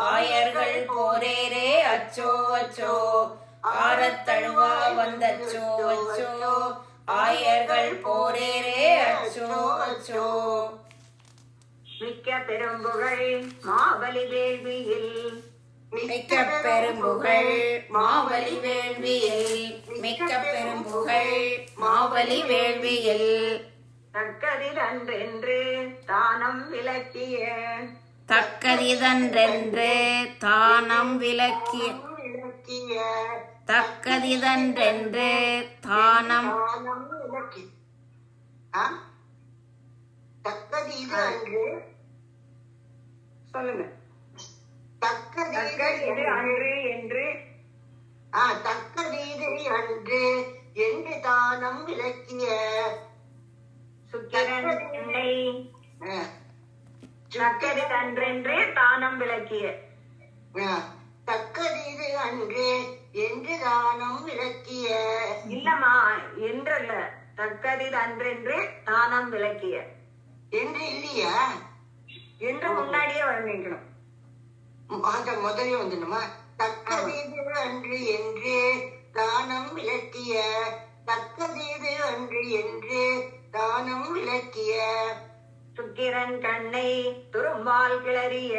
ஆயர்கள் போரேரே அச்சோ அச்சோ. ஆரத்தழுவா வந்தச்சோ அச்சோ ஆயர்கள் போரேரே அச்சோ அச்சோ. மிக்க பெரும்புகழ் மாபலி வேள்வியில் மிக்க பெரும்புகழ் மாவலி வேள்வியில். மிக்க பெரும்புகழ் மாவலி வேள்வியில். தக்கதில் அன்றென்று தானம் விளக்கிய தக்கதிதன்றென்று தானம் விளக்கிய. விளக்கிய. தக்கதிதன்றென்று தானம் விளக்கி. தக்கது இது அன்று. சொல்லுங்க. தக்கது இது அன்று என்று தக்கது இது அன்று என்று தானம் விளக்கிய. சுக்கிரன் என்னை தக்கதில் அன்றென்று தானம் விளக்கிய. தக்கது இது அன்று என்று தானம் விளக்கிய. இல்லம்மா என்றல்ல, தக்கதில் அன்றென்று தானம் விளக்கிய என்று இல்லையா? என்று முன்னாடியே வர்ணிக்கணும். அத முதலே வந்துடுமா? தக்கதீது அன்று என்று தானம் விளக்கிய. தக்கதீது அன்று என்று தானம் விளக்கிய. சுக்கிரன் கண்ணை துரும்பால் கிளறிய.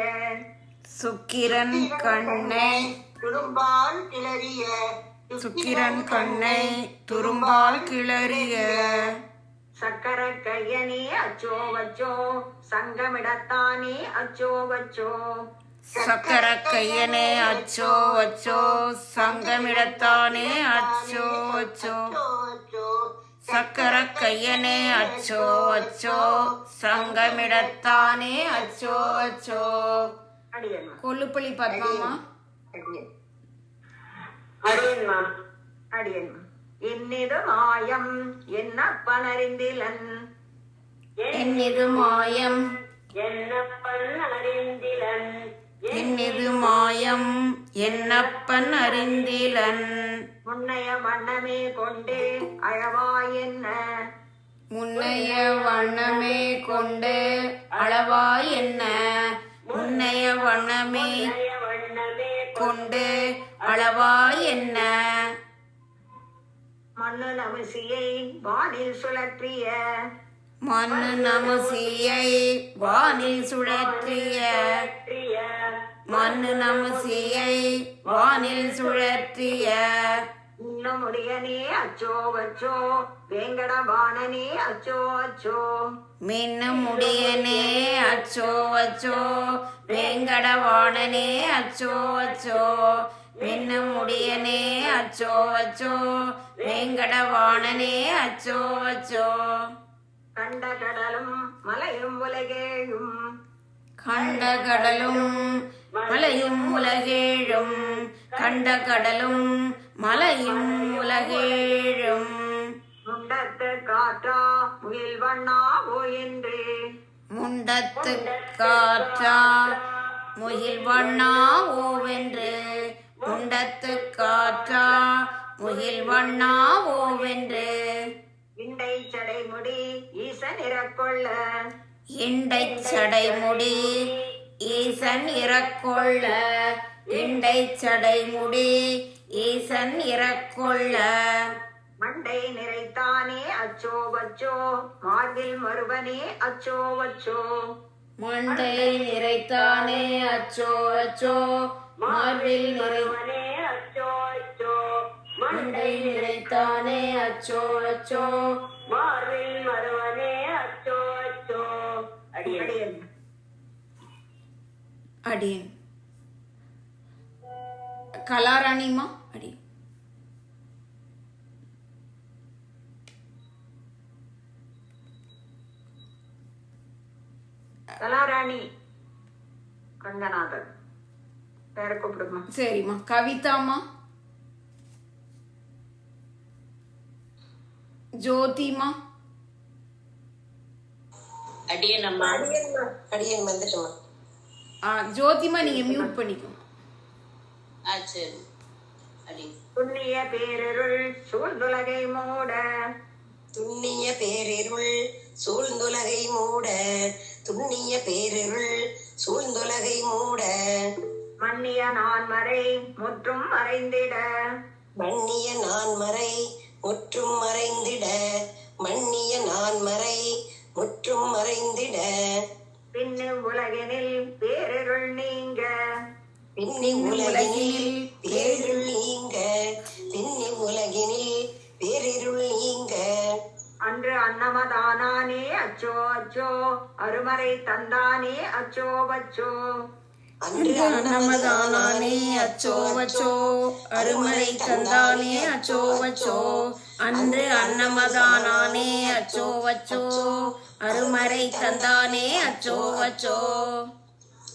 சுக்கிரன் கண்ணை துரும்பால் கிளறிய. சுக்கிரன் கண்ணை துரும்பால் கிளறிய. சக்கர கையனே அச்சோ வச்சோ சங்கமிடத்தானே அச்சோ வச்சோ. சக்கர கையனே அச்சோ அச்சோ சங்கமிடத்தானே அச்சோ அச்சோ. சக்கர கையனே அச்சோ அச்சோ சங்கமிடத்தானே அச்சோ அச்சோ. அடியன்மா கொல்லுப்பள்ளி பத்மாமா. அடியன்மா. என்னிது மாயம் என்னப்பனறிந்திலன். என்னிது மாயம் என்னப்பன் அறிந்திலன். என்னிது மாயம் என்னப்பன் அறிந்திலன். முன்னைய வண்ணமே கொண்டு அழவாய் என்ன முன்னைய வண்ணமே கொண்டு அளவாய் என்ன. முன்னைய வண்ணமே கொண்டு அளவாய் என்ன. மண்ணு நமசியை வானில் சுழற்றிய மண்ணு நமசியை வானில் சுழற்றிய. மண்ணு நமசியை வானில் சுழற்றிய. இன்னமுடையனே அச்சோ அச்சோ வேங்கடபாணனே அச்சோ அச்சோ மின்னும் முடியனே அச்சோ அச்சோ வேங்கடவாணனே அச்சோ அச்சோ. மின்னும் முடியனே அச்சோ அச்சோ வேங்கடவாணனே அச்சோ அச்சோ. கண்ட கடலும் மலையும் உலகேழும் கண்ட கடலும் மலையும் உலகேழும். கண்ட கடலும் மலையும் உலகேழும். முண்டத்து காற்றா முகில் வண்ணாவோ என்று முண்டத்து காற்றா முகில் வண்ணா ஓவென்று. முண்டத்து காற்றா முகில் வண்ணா ஓவென்று. இண்டை சடைமுடி ஈசன் இறக்கொள்ள இண்டை சடைமுடி ஈசன் இறக்கொள்ள. இண்டை சடைமுடி ஈசன் இறக்கொள்ள. மண்டை நிறைத்தானே அச்சோ வச்சோ மார்பில் மறுவனே அச்சோ வச்சோ மண்டை நிறைத்தானே அச்சோ அச்சோ மார்பில் நிறைவனே அச்சோ அச்சோ மண்டை நிறைத்தானே அச்சோ அச்சோ மார்பில் மறுவனே அச்சோ அச்சோ அடியடியன் அடியன். கலாராணிமா அடி. கலாராணி ரங்கநாதன் பேர கூப்பிடுமா. சரிம்மா. கவிதாமா. ஜோதிமா. அடியன் வந்துட்டுமா. ஜோதிமா நீங்க மியூட் பண்ணிக்கோங்க. சரி அடி. புண்ணிய பேரருள் சூழ்ந்துலகை மூட துண்ணிய பேரிருள் சூழ்ந்துலகை மூட. துண்ணிய பேரிருள் சூழ்ந்துலகை மூட. மன்னிய நான்மறை முற்றும் மறைந்திட மன்னிய நான்மறை முற்றும் மறைந்திட. மன்னிய நான்மறை முற்றும் மறைந்திட. பின்னு உலகினில் பேரருள் நீங்க பின்னி உலகினில் பேரிருள் நீங்க. பின்னி உலகினில் பேரிருள் நீங்க. அன்று அன்னமதானானே அச்சோ அச்சோ அருமறை தந்தானே அச்சோ வச்சோ அன்று அன்னமதானானே அச்சோ வச்சோ அருமறை தந்தானே அச்சோ வச்சோ. அன்று அன்னமதானானே அச்சோ வச்சோ அருமறை தந்தானே அச்சோ வச்சோ.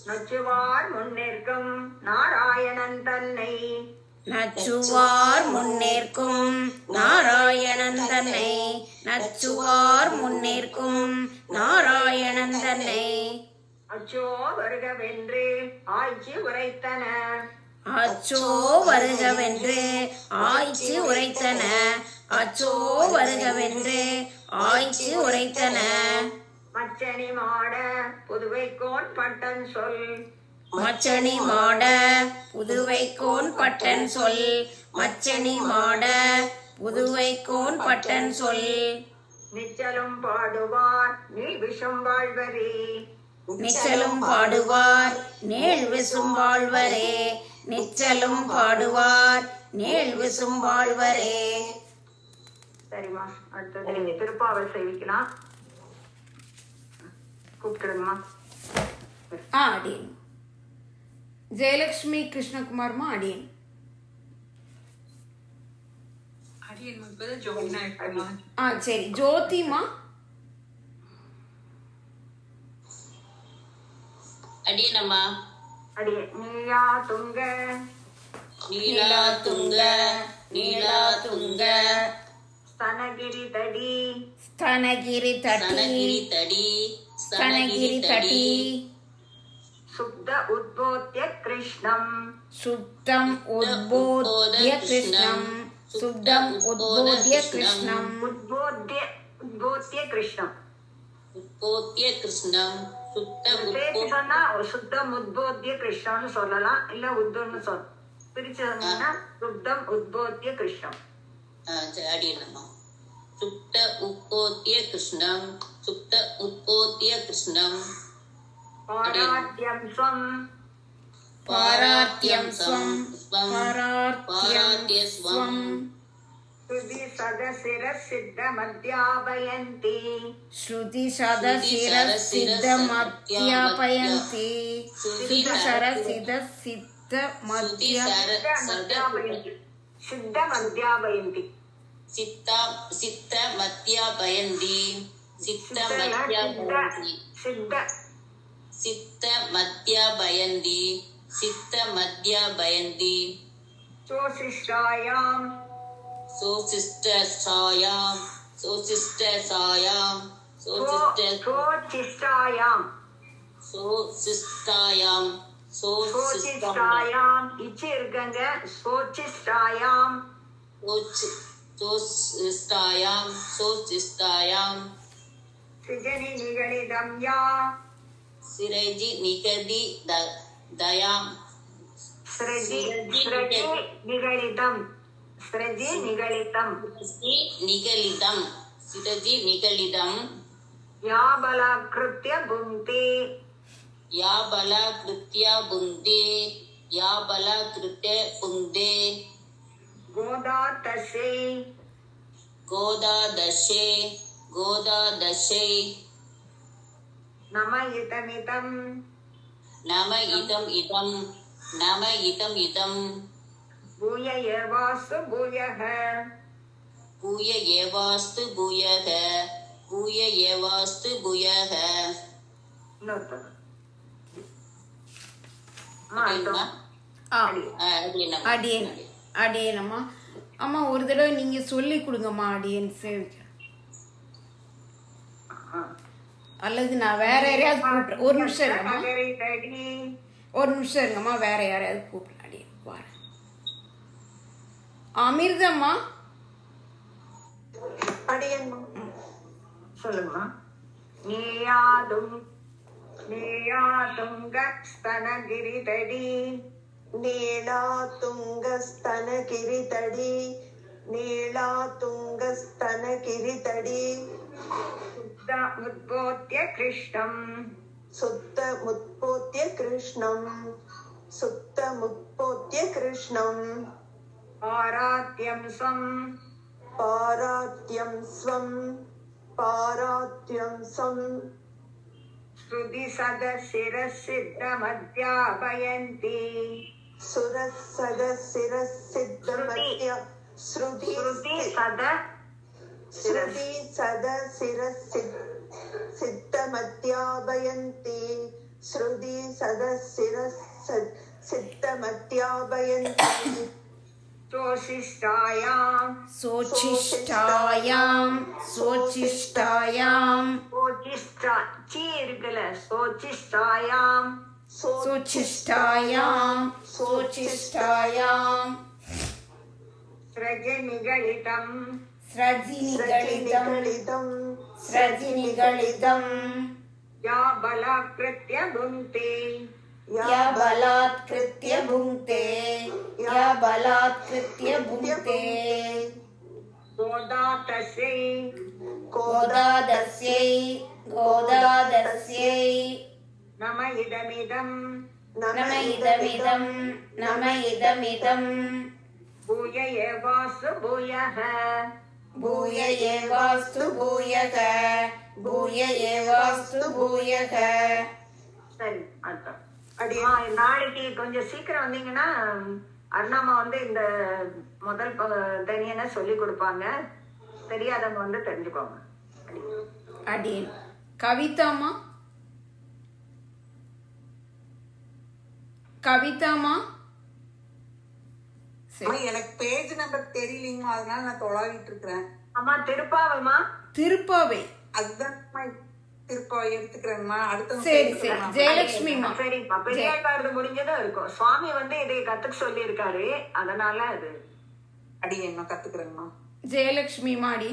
நச்சுவார் முன்னிற்கும் நாராயணன் தன்னை நச்சுவார் முன்னேற்கும் நாராயணன் தன்னை. நச்சுவார் முன்னேற்கும் நாராயணன் தன்னை. அச்சோ வருகவென்று ஆய்ச்சி உரைத்தன அச்சோ வருகவென்று ஆய்ச்சி உரைத்தன. அச்சோ வருகவென்று ஆய்ச்சி உரைத்தன. மச்சனி மாட புதுவைக்கோன் பட்டன் சொல் மச்சனி மாட புதுவைக்கோன் பட்டன் சொல். மச்சனி மாட புதுவைக்கோன் பட்டன் சொல். நிச்சலும் பாடுவார் நீ விஷம் வாழ்வரே நிச்சலும் பாடுவார் நேள் விசும் வாழ்வரே. நிச்சலும் பாடுவார் நேள் விசும் வாழ்வரே. சரிம்மா. அடுத்தது நீங்க திருப்பாவை சேவிக்கலாம். கூப்பிட்டுருங்கம்மா. அடியன். ஜெயலட்சுமி கிருஷ்ணகுமார்மா அடியன். சரி. ஜோதிமா. அடியனம்மா. அடியே நீயா துங்க நீலா துங்க நீலா துங்க. ஸ்தனகிரி தடி ஸ்தனகிரி தட்டி சனகிரி தடி ஸ்தனகிரி தட்டி சுப்த உத்போத்ய கிருஷ்ணம் சுப்தம் உத்போத்ய கிருஷ்ணம் சுப்தம் உத்போத்ய கிருஷ்ணம் உத்போத்ய கிருஷ்ணம் உத்போத்ய கிருஷ்ணம் சுத்தம் சேர்த்து சொன்னா சுத்தம் உத்போத்ய கிருஷ்ணம்னு சொல்லலாம், இல்ல உத்துன்னு சொல்லலாம். பிரிச்சு சொன்னீங்கன்னா சுத்தம் உத்போத்ய கிருஷ்ணம். அடியனம்மா. சுப்த உத்போத்ய கிருஷ்ணம் சுப்த உத்போத்ய கிருஷ்ணம் பாராத்யம் ஸ்வம் பாராத்யம் ஸ்வம் பாராத்யம் ஸ்வம் ஸ்ருதி சதசிர சித்த மத்யாபயந்தி ஸ்ருதி சதசிர சித்த மத்யாபயந்தி ஸ்ருதி சரசித சித்த சித்த மத்யாபயந்தி சித்த மத்யாபயந்தி சித்த மத்யாபயந்தி சித்த சித்த மத்யாபயந்தி சித்த மத்யாபயந்தி சோசிஷ்டாயாம் சோசிஷ்டாயாம் சோசிஷ்டாயாம் சோசிஷ்டாயாம் சோசிஷ்டாயாம் சோசிஷ்டாயாம் இச்சி இருக்கங்க சோசிஷ்டாயாம் சோசிஷ்டாயாம் சோசிஷ்டாயாம் சிஜனி நிகழிதம் யா சிரஜி நிகதி தயாம் ஸ்ரஜி நிகழிதம் ஸ்ரஜி நிகழிதம் நிகலிதம் சிரஜி நிகலிதம் யா பலாக்ருத்ய புந்தி யா பலாக்ருத்ய புந்தே யா பலாக்ருத்ய புந்தே கோதா தசை கோதாதசே கோதாதசே நம இதமிதம் நம இதம் இதம் நம இதம் இதம் பூய ஏவாசு பூயக பூய ஏவாஸ்து பூயக பூய ஏவாஸ்து பூயக இன்னொருத்தர் அடியேன் அடியேனம்மா. அம்மா ஒரு தடவை நீங்க சொல்லி கொடுங்கம்மா அடியேன் சேவிக்க, அல்லது நான் வேற யாரையாவது கூப்பிடுறேன். ஒரு நிமிஷம் இருங்கம்மா, ஒரு நிமிஷம் இருங்கம்மா, வேற யாரையாவது கூப்பிடுறேன். அடியேன் வரேன். அமிர்தம்மா சொல்லுங்கம்மா. நீயாதுங்க ஸ்தனகிரிதடி நீளாதுங்கஸ்தனகிரிதடி நீளாதுங்கஸ்தனகிரிதடி உத்போத்ய கிருஷ்ணம் சுத்தமுத்போத்ய கிருஷ்ணம் சுத்தமுத்போத்ய கிருஷ்ணம் பாராத்யம் ஸ்வம் பாராத்யம் ஸ்வம் பாராத்யம் ஸ்வம் ஸ்ருதி சதசிர சித்த மத்யாபயந்தி சுரசதசிரசித்தமத்ய ஸ்ருதி ஸ்ருதி சதசிரசித்தமத்யாபயந்தி ஸ்ருதி சதசிரசித்தமத்யாபயந்தி சோசிஷ்டாயாம் சோசிஷ்டாயாம் சோசிஷ்டாயாம் சீ இருக்குல்ல சோசிஷ்டாயாம் சோசிஷ்டாயாம் சோசிஷ்டாயாம் ஸ்ரஜ நிகழிதம் ஸ்ரஜி நிகழிதம் ஸ்ரஜி நிகழிதம் யா பலாக்ருத்ய புந்தி யா பலாத்கிருத்ய புங்க்தே யா பலாத்கிருத்ய புங்க்தே கோதா தசை கோதாதஸ்யை கோதாதஸ்யை நம இதமிதம் நம இதமிதம் நம இதமிதம் பூய ஏவாசு பூயக பூய ஏவாஸ்து பூயக பூய ஏவாஸ்து பூயக. சரி, அர்த்தம். நாளைக்கு கொஞ்சம் சீக்கிரம் வந்தீங்கன்னா அருணாமா வந்து இந்த முதல் தனியனை சொல்லி கொடுப்பாங்க. தெரியாதவங்க வந்து தெரிஞ்சுக்கோங்க. அடியேன். கவிதாமா கவிதாமா எனக்கு பேஜ் நம்பர் தெரியலீங்க, அதனால நான் தொலாவிட்டு இருக்கிறேன். அம்மா திருப்பாவமா திருப்பாவை அதுதான் திருப்ப எடுத்துக்கிறேங்கம்மா. அடுத்தவங்க சரி பேர் சரி சொல்லலாம். ஜெயலட்சுமிமா. சரிப்பா, பெரியாக்காரது முடிஞ்சதும் இருக்கும். சுவாமி இதை கத்துக்க சொல்லி இருக்காரு, அதனால அது அடியேன்மா கத்துக்கிறேங்கம்மா. ஜெயலட்சுமி மாடி.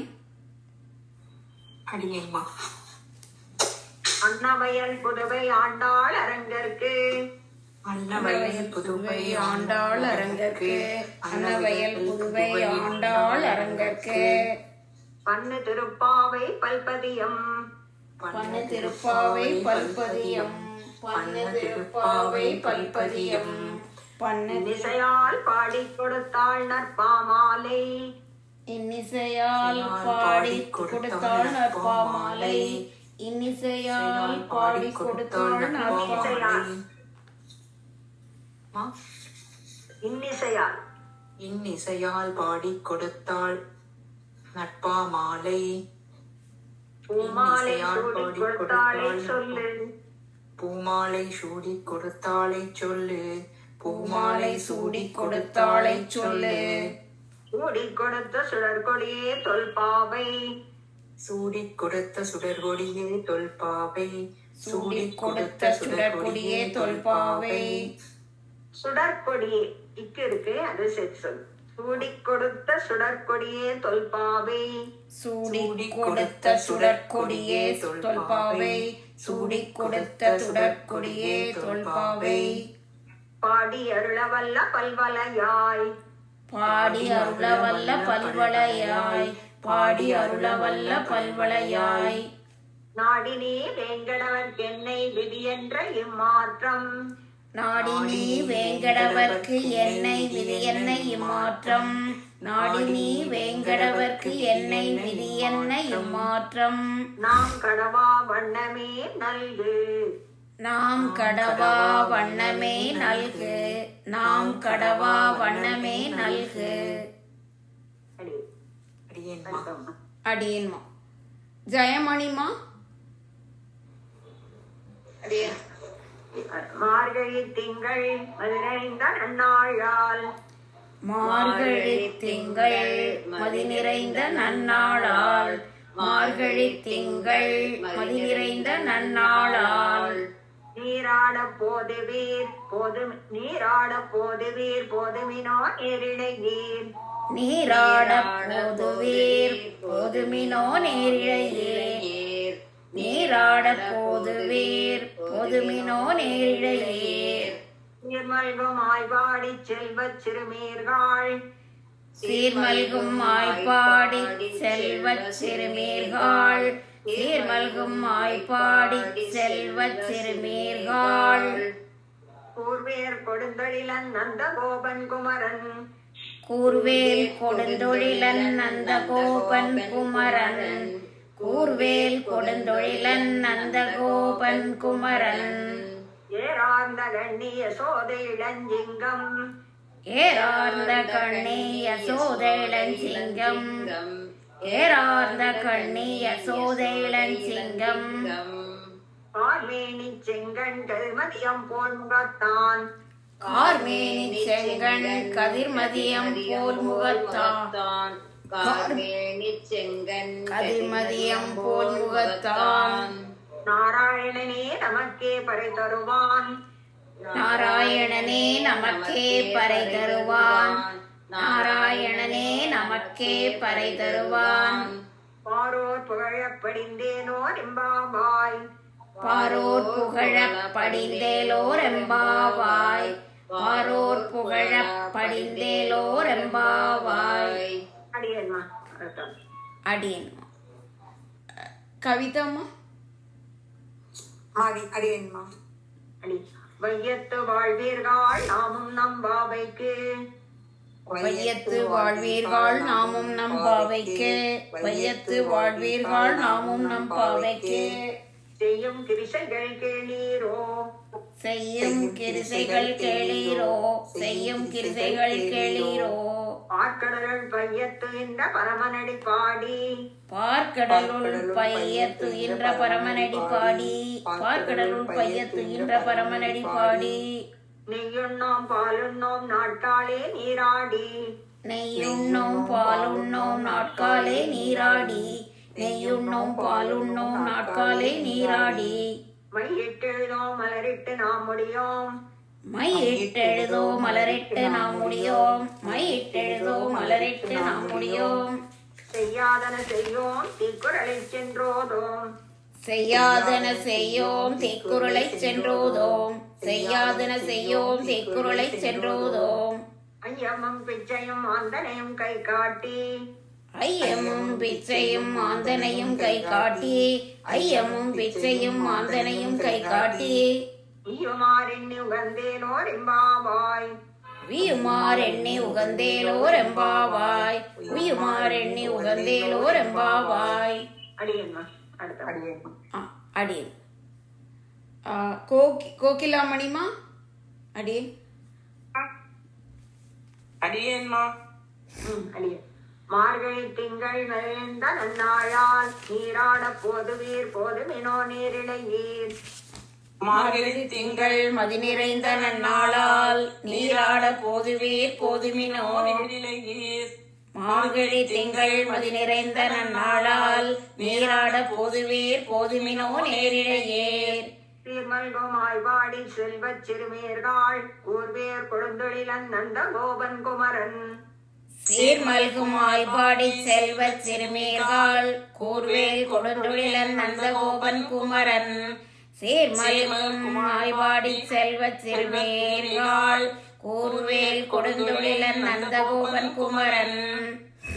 அடியேன்மா. அன்னவயல் புதுவை ஆண்டாள் அரங்கற்கு, அன்னவயல் புதுவை ஆண்டாள் அரங்கற்கு, அன்னவயல் புதுவை ஆண்டாள் அரங்கற்கு, பண்ணு திருப்பாவை பல்பதியம், பண்ணு திருப்பாவை பல்பதியம், பண்ணு திருப்பாவை பல்பதியம், பண்ணு இசையால் பாடி கொடுத்தாள் நற்பாமாலை, இன்னிசையால் பாடி கொடுத்தாள் நற்பாமாலை, இன்னிசையால் பாடி கொடுத்தாள் நற்பாமாலை, இன்னிசையால் இன்னிசையால் பாடி கொடுத்தாள் நட்பாமாலை, பூமாலை சூடி கொடுத்தாளை சொல்லு, பூமாலை சூடி கொடுத்தாளை சொல்லு, பூமாலை சூடி கொடுத்தாளை சொல்லு, சூடி கொடுத்த சுடற்கொடியே தொல்பாவை, சூடி கொடுத்த சுடர்கொடியே தொல்பாவை, சூடி கொடுத்த சுடற்கொடியே தொல்பாவை, சுடற்கொடியே இருக்கு, அது சேர்த்து சொல்லு. சூடி கொடுத்த சுடற்கொடியே தொல்பாவை, சூடி கொடுத்த சுடற்கொடியே தொல்பாவை, சூடி கொடுத்த சுடற்கொடியே தொல்பாவை, பாடி அருளவல்ல பல்வலையாய், பாடி அருளவல்ல பல்வளையாய், பாடி அருளவல்ல பல்வளையாய், நாடினே வேங்கடவர்க்கென்னை விதி என்ற இம்மாற்றம், நாடினி வேங்கடவர்க்கு என்னை விதி என்னை இம்மாற்றம், நாடினி வேங்கடவர்க்கு என்னை விதி என்னை இம்மாற்றம், நாம் கடவா வண்ணமே நல்கு, நாம் கடவா வண்ணமே நல்கு, நாம் கடவா வண்ணமே நல்கு. அடி அடியேன்மா. அடியேன்மா. ஜெயமணிமா. மார்கழி திங்கள் மதுரைந்த நன்னாளால், மார்கழி திங்கள் மதி நிறைந்த நன்னாளால், மார்கழி திங்கள் மதி நிறைந்த நன்னாளால், நீராட போதுவீர் போதுமினோ நேரிடை நீர், நீராட போதுவீர் போதுமினோ நேரிழையீர், நீராட போதுவீர் போதுமினோ நேரிழையீர், சீர்மல்கும் ஆய்வாடி செல்வச் சிறுமீர்கள், சீர்மல்கும் ஆய்ப்பாடி செல்வச் சிறுமீர்கள், சீர்மல்கும் ஆய்ப்பாடி செல்வச் சிறுமீர்கள், கூர்வேர் கொடுந்தொழிலன் நந்த கோபன் குமரன், கூர்வேல் கொடுந்தொழிலன் நந்த கோபன் குமரன், கூர்வேல் கொடுந்தொழிலன் நந்த கோபன் குமரன், ஏறார்ந்த கண்ணிய சோதை இளஞ்சிங்கம், ஏறார்ந்த கண்ணி யசோத இளஞ்சிங்கம், ஏறார்ந்த கண்ணி யசோத இளஞ்சிங்கம், பார்மேனி செங்கண் கருமதியம் போல் முகத்தான், கார்மேனி செங்கண் கதிர்மதியம் போல் முகத்தான், கார்மேனி செங்கன் கதிர்மதியம் போல் முகத்தான், நாராயணனே நமக்கே பறை தருவான், நாராயணனே நமக்கே பறை தருவான், நாராயணனே நமக்கே பறை தருவான், பாரோர் புகழப் படிந்தேனோ எம்பாவாய், பாரோர் புகழப் படிந்தேலோர் எம்பாவாய், பாரோர் புகழப் படிந்தேலோர் எம்பாவாய். அடியேன்மா அர்த்தம். அடியேன்மா. கவிதம்மா. அடியேன்மா. அடி வையத்து வாழ்வீர்கள் நாமும் நம் பாவைக்கு, வையத்து வாழ்வீர்கள் நாமும் நம் பாவைக்கு, வையத்து வாழ்வீர்கள் நாமும் நம் பாவைக்கு, செய்யும் கிரிசைகள் கேளீரோ, செய்யும் கிரிசைகள் கேளீரோ, செய்யும் கிரிசைகள் கேளீரோ, ஆட்கடலுள் பையத்து இந்த பரமனடி பாடி, பார்க்கடலுள் பையத்துயின்ற பரமனடி பாடி, பார்க்கடலுள் பையத்துயின்ற பரமனடி பாடி, நெய்யுண்ணோம் பாலுண்ணோம் நாட்காலே நீராடி, நெய்யுண்ணோம் பாலுண்ணோம் நாட்காலே நீராடி, நெய்யுண்ணோம் பாலுண்ணோம் நாட்காலே நாட்காலே நீராடி மையிட்டெழுதோம் மலரிட்டு நாம் முடியோம் மையிட்டெழுதோ மலரிட்டு நாம் முடியோம் மையிட்டெழுதோ மலரிட்டு நாம் முடியோம் செய்யாதன செய்யோம் தீக்குறளை சென்றோதோம் செய்யாதன செய்யோம் தீக்குறளை சென்றோதோம் செய்யாதன செய்யோம் தீக்குறளை சென்றோதோம் ஐயமும் பிச்சையும் ஆந்தனையும் கை காட்டி ஐயமும் பிச்சையும் ஆந்தனையும் கை காட்டி ஐயமும் பிச்சையும் ஆந்தனையும் கை காட்டி உய்யுமாறெண்ணி உகந்தேனோர் எம்பாவாய் உயுமாறெண்ணி உகந்தேலோர் எம்பாவாய் உயுமாறெண்ணி உகந்தேலோர் எம்பாவாய் அடியன்மா அடுத்த அடியேன்மா அடியேன் கோகிலாமணிமா அடியேன் அடியேன்மா அடியன் மார்கழி திங்கள் நிறைந்த நன்னாளால் நீராட போதுவீர் போதுமினோ நீரிழையீர் மார்கழி திங்கள் மதி நிறைந்த நன்னாளால் நீராட போதுவீர் போதுமினோ மார்கழி திங்கள் மதி நிறைந்த நன்னாளால் நீராட போதுவீர் போதுமினோ நேரிழையேர் சீர்மல்கும் ஆய்வாடி செல்வச் சிறுமீர்கள் கூர்வேர் கொடுந்தொழிலன் நந்த கோபன் குமரன் சீர்மல்கும் ஆய்பாடி செல்வச் சிறுமீர்கள் கூர்வேல் கொடுந்தொழிலன் நந்தகோபன் குமரன் சீர்மல்கும் ஆய்பாடி செல்வச் சிறுமீர்கள் கூர்வேல் கொடுந்தொழிலன் நந்தகோபன் குமரன்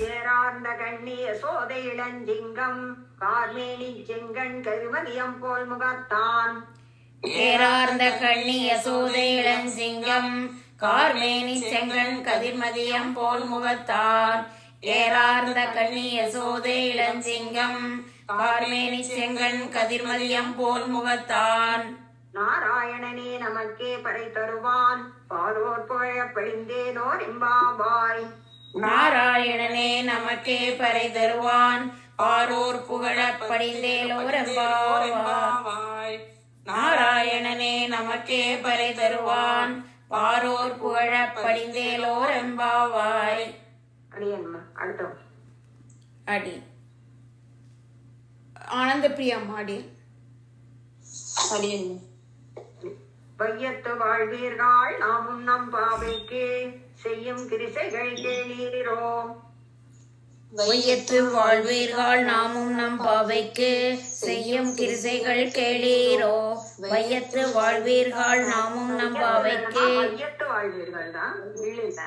ஏறார்ந்த கண்ணிய சோதை இளஞ்சிங்கம் கார்மேனி செங்கண் கருமதியம் போல் முகத்தான் ஏறார்ந்த கண்ணி யசோதை இளஞ்சிங்கம் கார்மேனி செங்கண் கதிர்மதியம் போல் முகத்தார் ஏறார்ந்த கண்ணி யசோதை இளஞ்சிங்கம் கார்மேனி செங்கண் கதிர்மதியம் போல் முகத்தான் நாராயணனே நமக்கே பறை தருவான் பாரோர் புகழ படிந்தேனோர் எம்பாவாய் நாராயணனே நமக்கே பறை தருவான் பாரோர் புகழப் படிந்தேலோர் எம்பாவாய் நாராயணனே நமக்கே பறை தருவான் பாரோர் புகழப் படிந்தேலோர் எம்பாவாய் அடியன்மா அடுத்த அடி ஆனந்த பிரியாம்மா அடி அடியேன்மா வையத்து வாழ்வீர்கள் நாமும் நம் பாவைக்கு செய்யும் கிரிசைகள் கேளீரோ வையத்து வாழ்வீர்கள் நாமும் நம் பாவைக்கு செய்யும் கிரிசைகள் கேளீரோ வையத்து வாழ்வீர்கள் நாமும் நம் பாவைக்கு வையத்து வாழ்வீர்கள் தான் இல்ல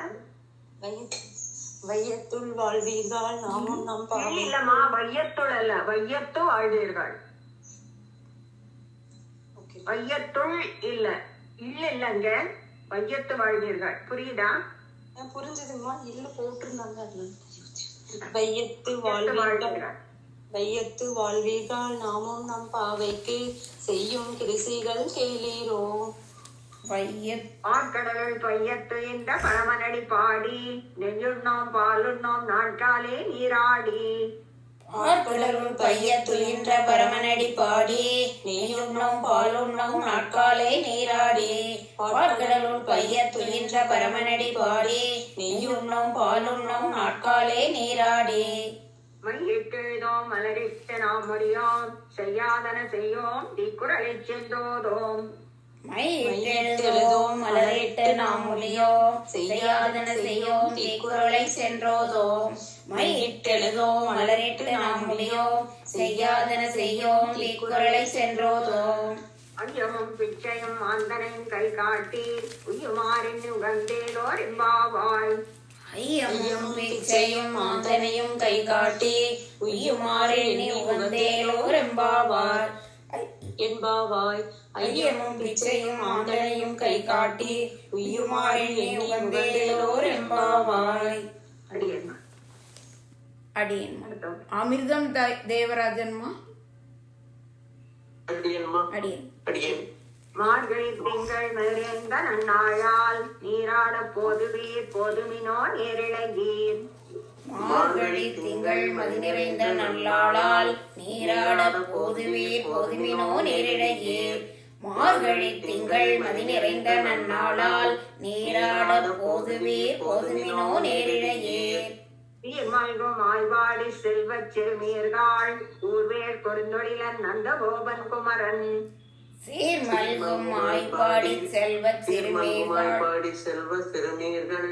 வையத்துள் வாழ்வீர்கள் நாமும் நம் இல்லம்மா வையத்துள் அல்ல வையத்து வாழ்வீர்கள் வையத்துள் இல்ல இல்லங்க வையத்து வாழ்வீர்கள் புரியுதா புரிஞ்சதுமா இல்ல போட்டிருந்தாங்க வையத்து வாழ்வீர்கள் வையத்து வாழ்வீர்கள் நாமும் நம் பாவைக்கு செய்யும் கிரிசைகள் கேளீரோ ஆட்கடலுள் பையத்து இந்த பரமனடி பாடி நெஞ்சுண்ணோம் பாலுண்ணோம் நாட்காலே நீராடி ஆர்கடலுள் பையத்துயின்ற பரமனடி பாடி நெய்யுண்ணோம் பாலுண்ணோம் நாட்காலே நீராடி ஆர்கடலுள் பையத்துயின்ற பரமனடி பாடி நெய்யுண்ணோம் பாலுண்ணோம் நாட்காலே நீராடி மையிட்டெழுதோம் மலரிட்டு நாம் முடியோம் செய்யாதன செய்யோம் தீக்குறளை சென்றோதோம் மையிட்டெழுதோம் மலரிட்டு நாம் முடியோம் செய்யாதன செய்யோம் தீக்குறளை சென்றோதோம் மையிட்டெழுதோம் மலரிட்டு நாம் முடியோம் செய்யாதன செய்யோம் தீக்குறளை சென்றோதோம் அஞ்சமும் பிச்சையும் ஆந்தனையும் கை காட்டி உய்யுமாறின் உகந்தேலோர் எம்பாவாய் ஐயமும் பிச்சையும் ஆந்தனையும் கை காட்டி உய்யுமாறெண்ணி உகந்தேலோர் எம்பாவார் என்பாவாய் ஐயமும் பிச்சையும் ஆந்தனையும் கை காட்டி உய்யுமாறெண்ணி உகந்தேலோர் எம்பாவாய் அடியன்மா அடியன் அமிர்தம் தேவராஜன்மா அடியன் மார்கழி திங்கள் நிறைந்த நன்னாளால் நீராட போதுவீர் போதுமினோ நேரிழையீர் மார்கழி திங்கள் மதி நிறைந்த நல்லாளால் நீராட போதுவீர் போதுமினோ நேரிழையீர் மார்கழி திங்கள் மதி நிறைந்த நன்னாளால் நீராட போதுவீர் போதுமினோ நேரிழையீர் சீர்மல்கும் ஆய்வாடி செல்வச் சிறுமீர்கள் ஊர்வேர் கொடுந்தொழிலன் நந்தகோபன் குமரன் சீர்மல்கும் ஆய்ப்பாடி செல்வச் சிறுமீர்கள் பாடி செல்வ சிறுமீர்கள்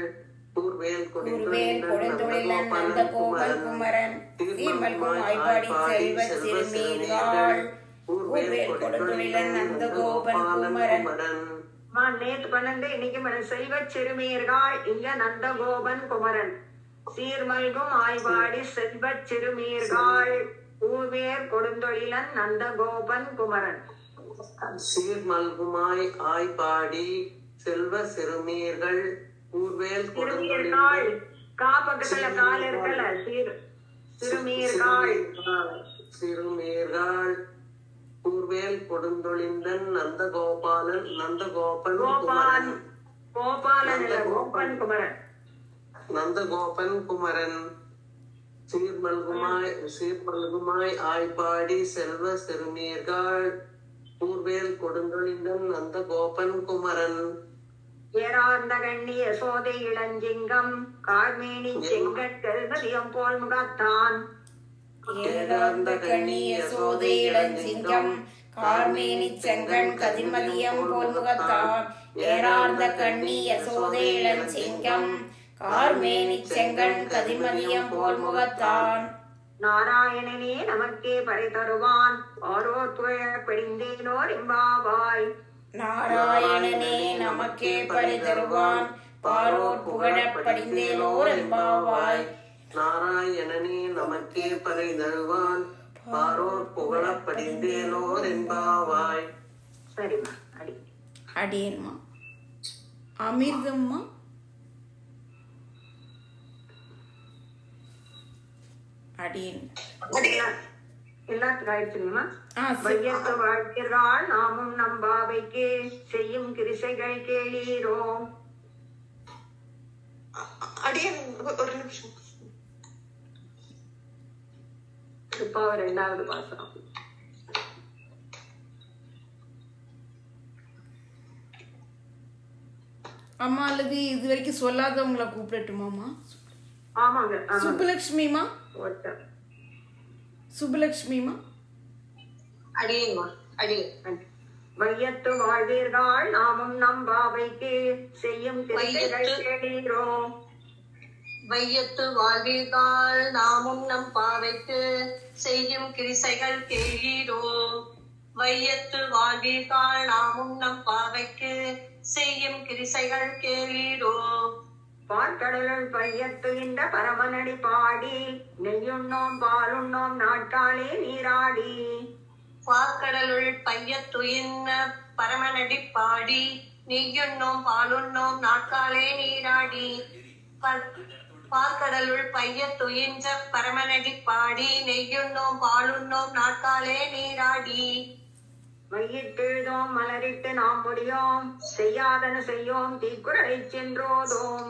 கூர்வேல் குருவேல் கொடுந்தொழிலன் நந்தகோபன் குமரன் சீர்மல்கும் ஆய்ப்பாடி செல்வச் சிறுமீர்கள் குருவேல் கொடுந்தொழிலன் நந்தகோபன் குமரன். நேத்து 12 இன்னைக்கு செல்வச் சிறுமீர்கள் இங்க நந்தகோபன் குமரன். சீர்மல்கும் ஆய்வாடி செல்வச் சிறுமீர்கள் ஊர்வேர் கொடுந்தொழிலன் நந்தகோபன் குமரன். சீர்மல்குமாய் ஆய்பாடி செல்வ சிறுமீர்கள் கூர்வேல் சிறுமீர்கள் கா பக்கத்துல கால் இருக்கல சிறுமீர்கள் சிறுமீர்கள் கூர்வேல் கொடுந்தொழிந்தன் நந்தகோபாலன் நந்தகோபன் கோபான் குமரன். கோபாலன் இல்ல கோபன் குமரன். நந்தகோபன் குமரன். சீர்மல்குமாய் ஆய்பாடி செல்வ சிறுமீர்கள் கூர்வேல் கொடுந்தொழிந்தன் நந்தகோபன் குமரன். ஏறார்ந்த கண்ணிய சோதை இளஞ்சிங்கம் கார்மேனி செங்கற்கதியம் போல் முகத்தான். ஏகாந்த கண்ணிய சோதை இளஞ்சிங்கம் கார்மேனி செங்கண் கதிமதியம் போல் முகத்தான். ஏறார்ந்த கண்ணிய சோதை இளஞ்சிங்கம் கார்மேனி செங்கண் கதிமதியம் போல் முகத்தான். நாராயணனே நமக்கே பறை தருவான் ஆரோர் புகழ பிடிந்தேனோர் இம்பாவாய். நாராயணனே நமக்கே பரி தருவான் பாரோர் புகழப் படிந்தேலோர் என்பாவாய். நாராயணனே நமக்கே பறை தருவான் பாரோர் புகழப் படிந்தேலோர் என்பாவாய். சரிம்மா அடி அடியேன்மா. அமிர்தம்மா. அடியேன் எல்லாத்துக்கும் ஆயிடுச்சுங்கம்மா. ஆ சரி. வையத்து வாழ்கிறாள் நாமும் நம்பாவைக்கு செய்யும் கிரிசைகள் கேளீரோ. அடியன் ஒரு நிமிஷம். திருப்பாவை 2வது பாசனம். அம்மா அல்லது இது வரைக்கும் சொல்லாதவங்களை கூப்பிடட்டுமாம்மா? ஆமாங்க ஆமாங்க. சுப்புலட்சுமிமா. ஒருத்தர். சுப்புலட்சுமிமா. அடியேன்மா அடியேன். வையத்து வாழ்வீர்கள் நாமும் நம்பாவைக்கு செய்யும் கிரிசைகள் கேளீரோ. வையத்து வாழ்வீர்கள் நாமும் நம் பாவைக்கு செய்யும் கிரிசைகள் கேளீரோ. வையத்து வாழ்வீர்கள் நாமும் நம் பாவைக்கு செய்யும் கிரிசைகள் கேளீரோ. பார்க்கடலுள் பையத்து இந்த பரமனடி பாடி நெய்யுண்ணோம் பாலுண்ணோம் நாட்காலே நீராடி. பார்க்கடலுள் பையத்துயின்ன பரமனடி பாடி நெய்யுண்ணோம் பாலுண்ணோம் நாட்காலே நீராடி. பார்க்கடலுள் பையத்துயின்ற பரமனடி பாடி நெய்யுண்ணோம் பாலுண்ணோம் நாட்காலே நீராடி. மையிட்டெழுதோம் மலரிட்டு நாம் முடியோம் செய்யாதன செய்யோம் தீக்குறளை சென்றோதோம்.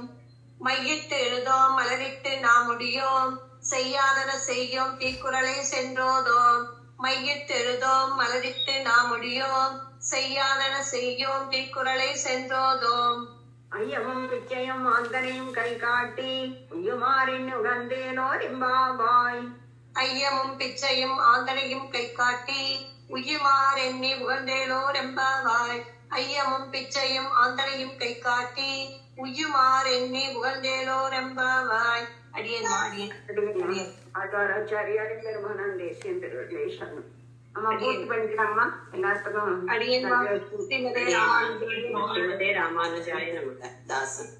மையிட்டு எழுதோம் மலரிட்டு நாம் முடியோம் செய்யாதன செய்யோம் தீக்குறளை சென்றோதோம். மையிட்டு எழுதோம் மலரிட்டு நாம் முடியோம் செய்யாதன செய்யோம் தீக்குறளை சென்றோதோம். ஐயமும் பிச்சையும் ஆந்தனையும் கை காட்டி உய்யுமாறின் உகந்தேனோர் இம்பாவாய். ஐயமும் பிச்சையும் ஆந்தனையும் கை காட்டி உய்யுமார் எண்ணி உகந்தேலோர் எம்பாவாய். ஐயமும் பிச்சையும் ஆந்தனையும் கை காட்டி உய்யுமார் எண்ணி உகந்தேலோர் எம்பாவாய். அடியேன் அடியேன். ஆச்சாரியாரின் பெருமானன் தேசிய திருவிழேஷன். அம்மா பூர்த்தி பண்ணிக்கலாமா எல்லாத்துக்கும்? அடியேன் ஸ்ரீமதே ஸ்ரீமதே ராமானுஜாய நமக. தாசன்.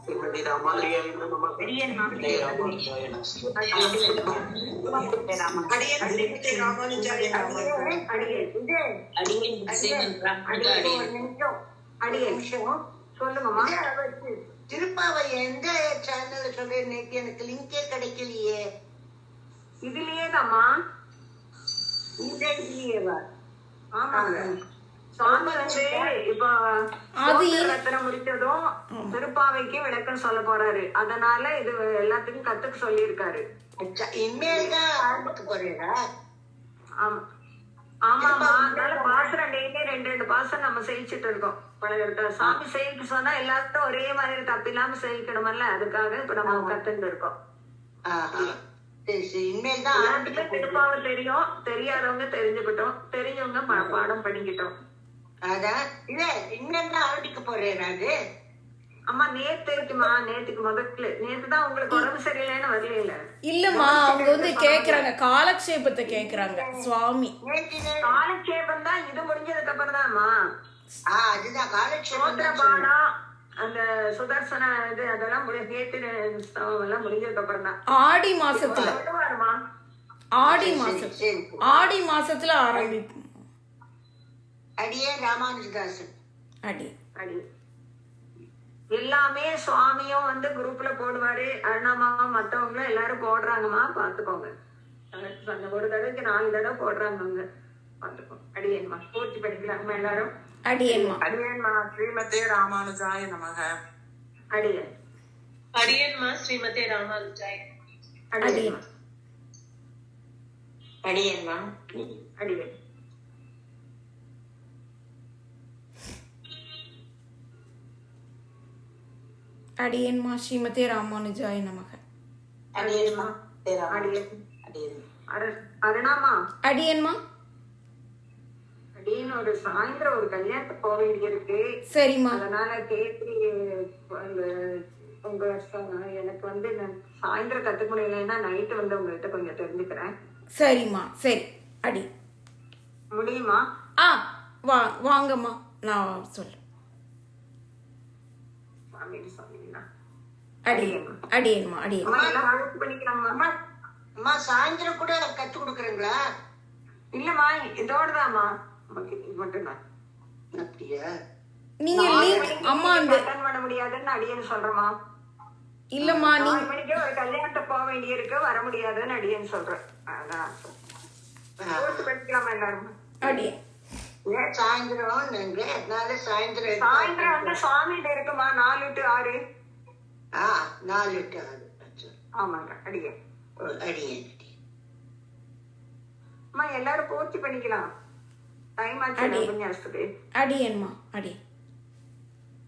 ஸ்ரீமதி ராமானுஜாய நமக. அடியன் ஸ்ரீமதே ராமானுஜாய நமக. சொல்லுங்கம்மா. திருப்பாவை எந்த சேனல்ல சொல்லி எனக்கு லிங்கே கிடைக்கலையே. இதுலயேதாம்மா. ஆமாங்க. சுவாமி இப்ப ரத்தனம் முடிச்சதும் திருப்பாவைக்கு விளக்கம் சொல்ல போறாரு. அதனால இது எல்லாத்துக்கும் கத்துக்க சொல்லி இருக்காரு. இனிமேல்தான் ஆரம்பிக்க போறீங்களா? ஆமா ஆமாமா. அதனால பாசனம் டெய்லி 2 பாசனம் நம்ம செயிச்சுட்டு இருக்கோம். பழகிட்டோம். சாமி செய்யிக்க சொன்னா எல்லாத்தையும் ஒரே மாதிரி தப்பில்லாம செய்யிக்கணுமல்ல, அதுக்காக இப்ப நம்ம கத்துட்டு இருக்கோம். ஆஹா. சரி சரி இனிமேல் தான் எல்லாத்துக்குமே ஆரம்பிக்க போகுது. திருப்பாவை தெரியும், தெரியாதவங்க தெரிஞ்சுக்கிட்டோம், தெரிஞ்சவங்க பாடம் படிக்கிட்டோம். அதான் இல்ல இனிமேல் தான் ஆரம்பிக்க போறேன் அது. அம்மா நேத்துக்கு முதல்ல நேத்துதான் உங்களுக்கு உடம்பு சரியில்லைன்னு வரல. இல்லம்மா, அவங்க வந்து கேக்குறாங்க, காலக்ஷேபத்தை கேக்குறாங்க சுவாமி. நேற்று காலக்ஷேபம் தான் இது முடிஞ்சதுக்கு அப்புறம் தான்மா அதுதான் காலட்சேபம் சோத்திர தான் சொன்னேன். பாடம் அந்த சுதர்சன இது அதெல்லாம் நேத்து எல்லாம் முடிஞ்சதுக்கு அப்புறம் தான் ஆடி மாசத்துல சொல்லுவாருமா. ஆடி மாசத்துல ஆரம்பிப்போம். அடியே ராமானுஜதாசன். அடி அடி எல்லாமே சுவாமியும் வந்து குரூப்ல போடுவாரு, அண்ணாமாமா மத்தவங்களும் எல்லாரும் போடுறாங்கம்மா, பாத்துக்கோங்க. அந்த ஒரு தடவைக்கு 4 தடவை போடுறாங்க அவங்க, பாத்துக்கோங்க. அடியேன்மா பூர்த்தி படிக்கலாமா எல்லாரும்? அடியேன்மா. அடியேன்மா ஸ்ரீமதே ராமானுஜாய நமக. அடியேன் அடியன்மா ஸ்ரீமதே ராமானுஜாய். அடியேன்மா அடியேன்மா. அடியேன் அடியேன்மா ஸ்ரீமதே ராமானுஜாய நமக. அடியேன்மா. அடியேன் அடியேன். அருணாமா அடியேன்மா. அப்படின்னு ஒரு சாயந்தரம் ஒரு கல்யாணத்துக்கு போக வேண்டியிருக்கு. சரிம்மா. அதனால கேட்டு உங்க எனக்கு வந்து சாயந்தரம் கத்துக்க முடியலன்னா நைட்டு வந்து உங்ககிட்ட கொஞ்சம் தெரிஞ்சுக்கிறேன். சரிம்மா. சரி அடி முடியுமா? வாங்கம்மா, நான் சொல்றேன். அடியேன்மா. அடியேன். அம்மா எல்லாம் வழக்கு பண்ணிக்கிறாங்கம்மா. அம்மா அம்மா சாயந்தரம் கூட கத்து கொடுக்குறீங்களா? இல்லம்மா இதோடதாம்மா மட்டும்தான். அப்படியா? நீங்க அம்மா அந்த அட்டன் பண்ண முடியாதுன்னு அடியேன்னு சொல்றேம்மா. இல்லம்மா, 4 மணிக்கு ஒரு கல்யாணத்துக்கு போக வேண்டியிருக்கு, வர முடியாதுன்னு அடியேன்னு சொல்றேன். அதான் படிக்கலாமா எல்லாரும்? அடியே ஏன் சாயந்தரம் நீங்க அதனால சாயந்தரம் சாயந்தரம் வந்து சுவாமிகிட்ட இருக்குமா 4 to 6. 4 to 6. ஆமாங்க அடியே. அடியேன். அம்மா எல்லாரும் பூர்த்தி பண்ணிக்கலாம். டைம் ஆச்சு உபன்யாசத்துக்கு. அடியேன்மா. அடி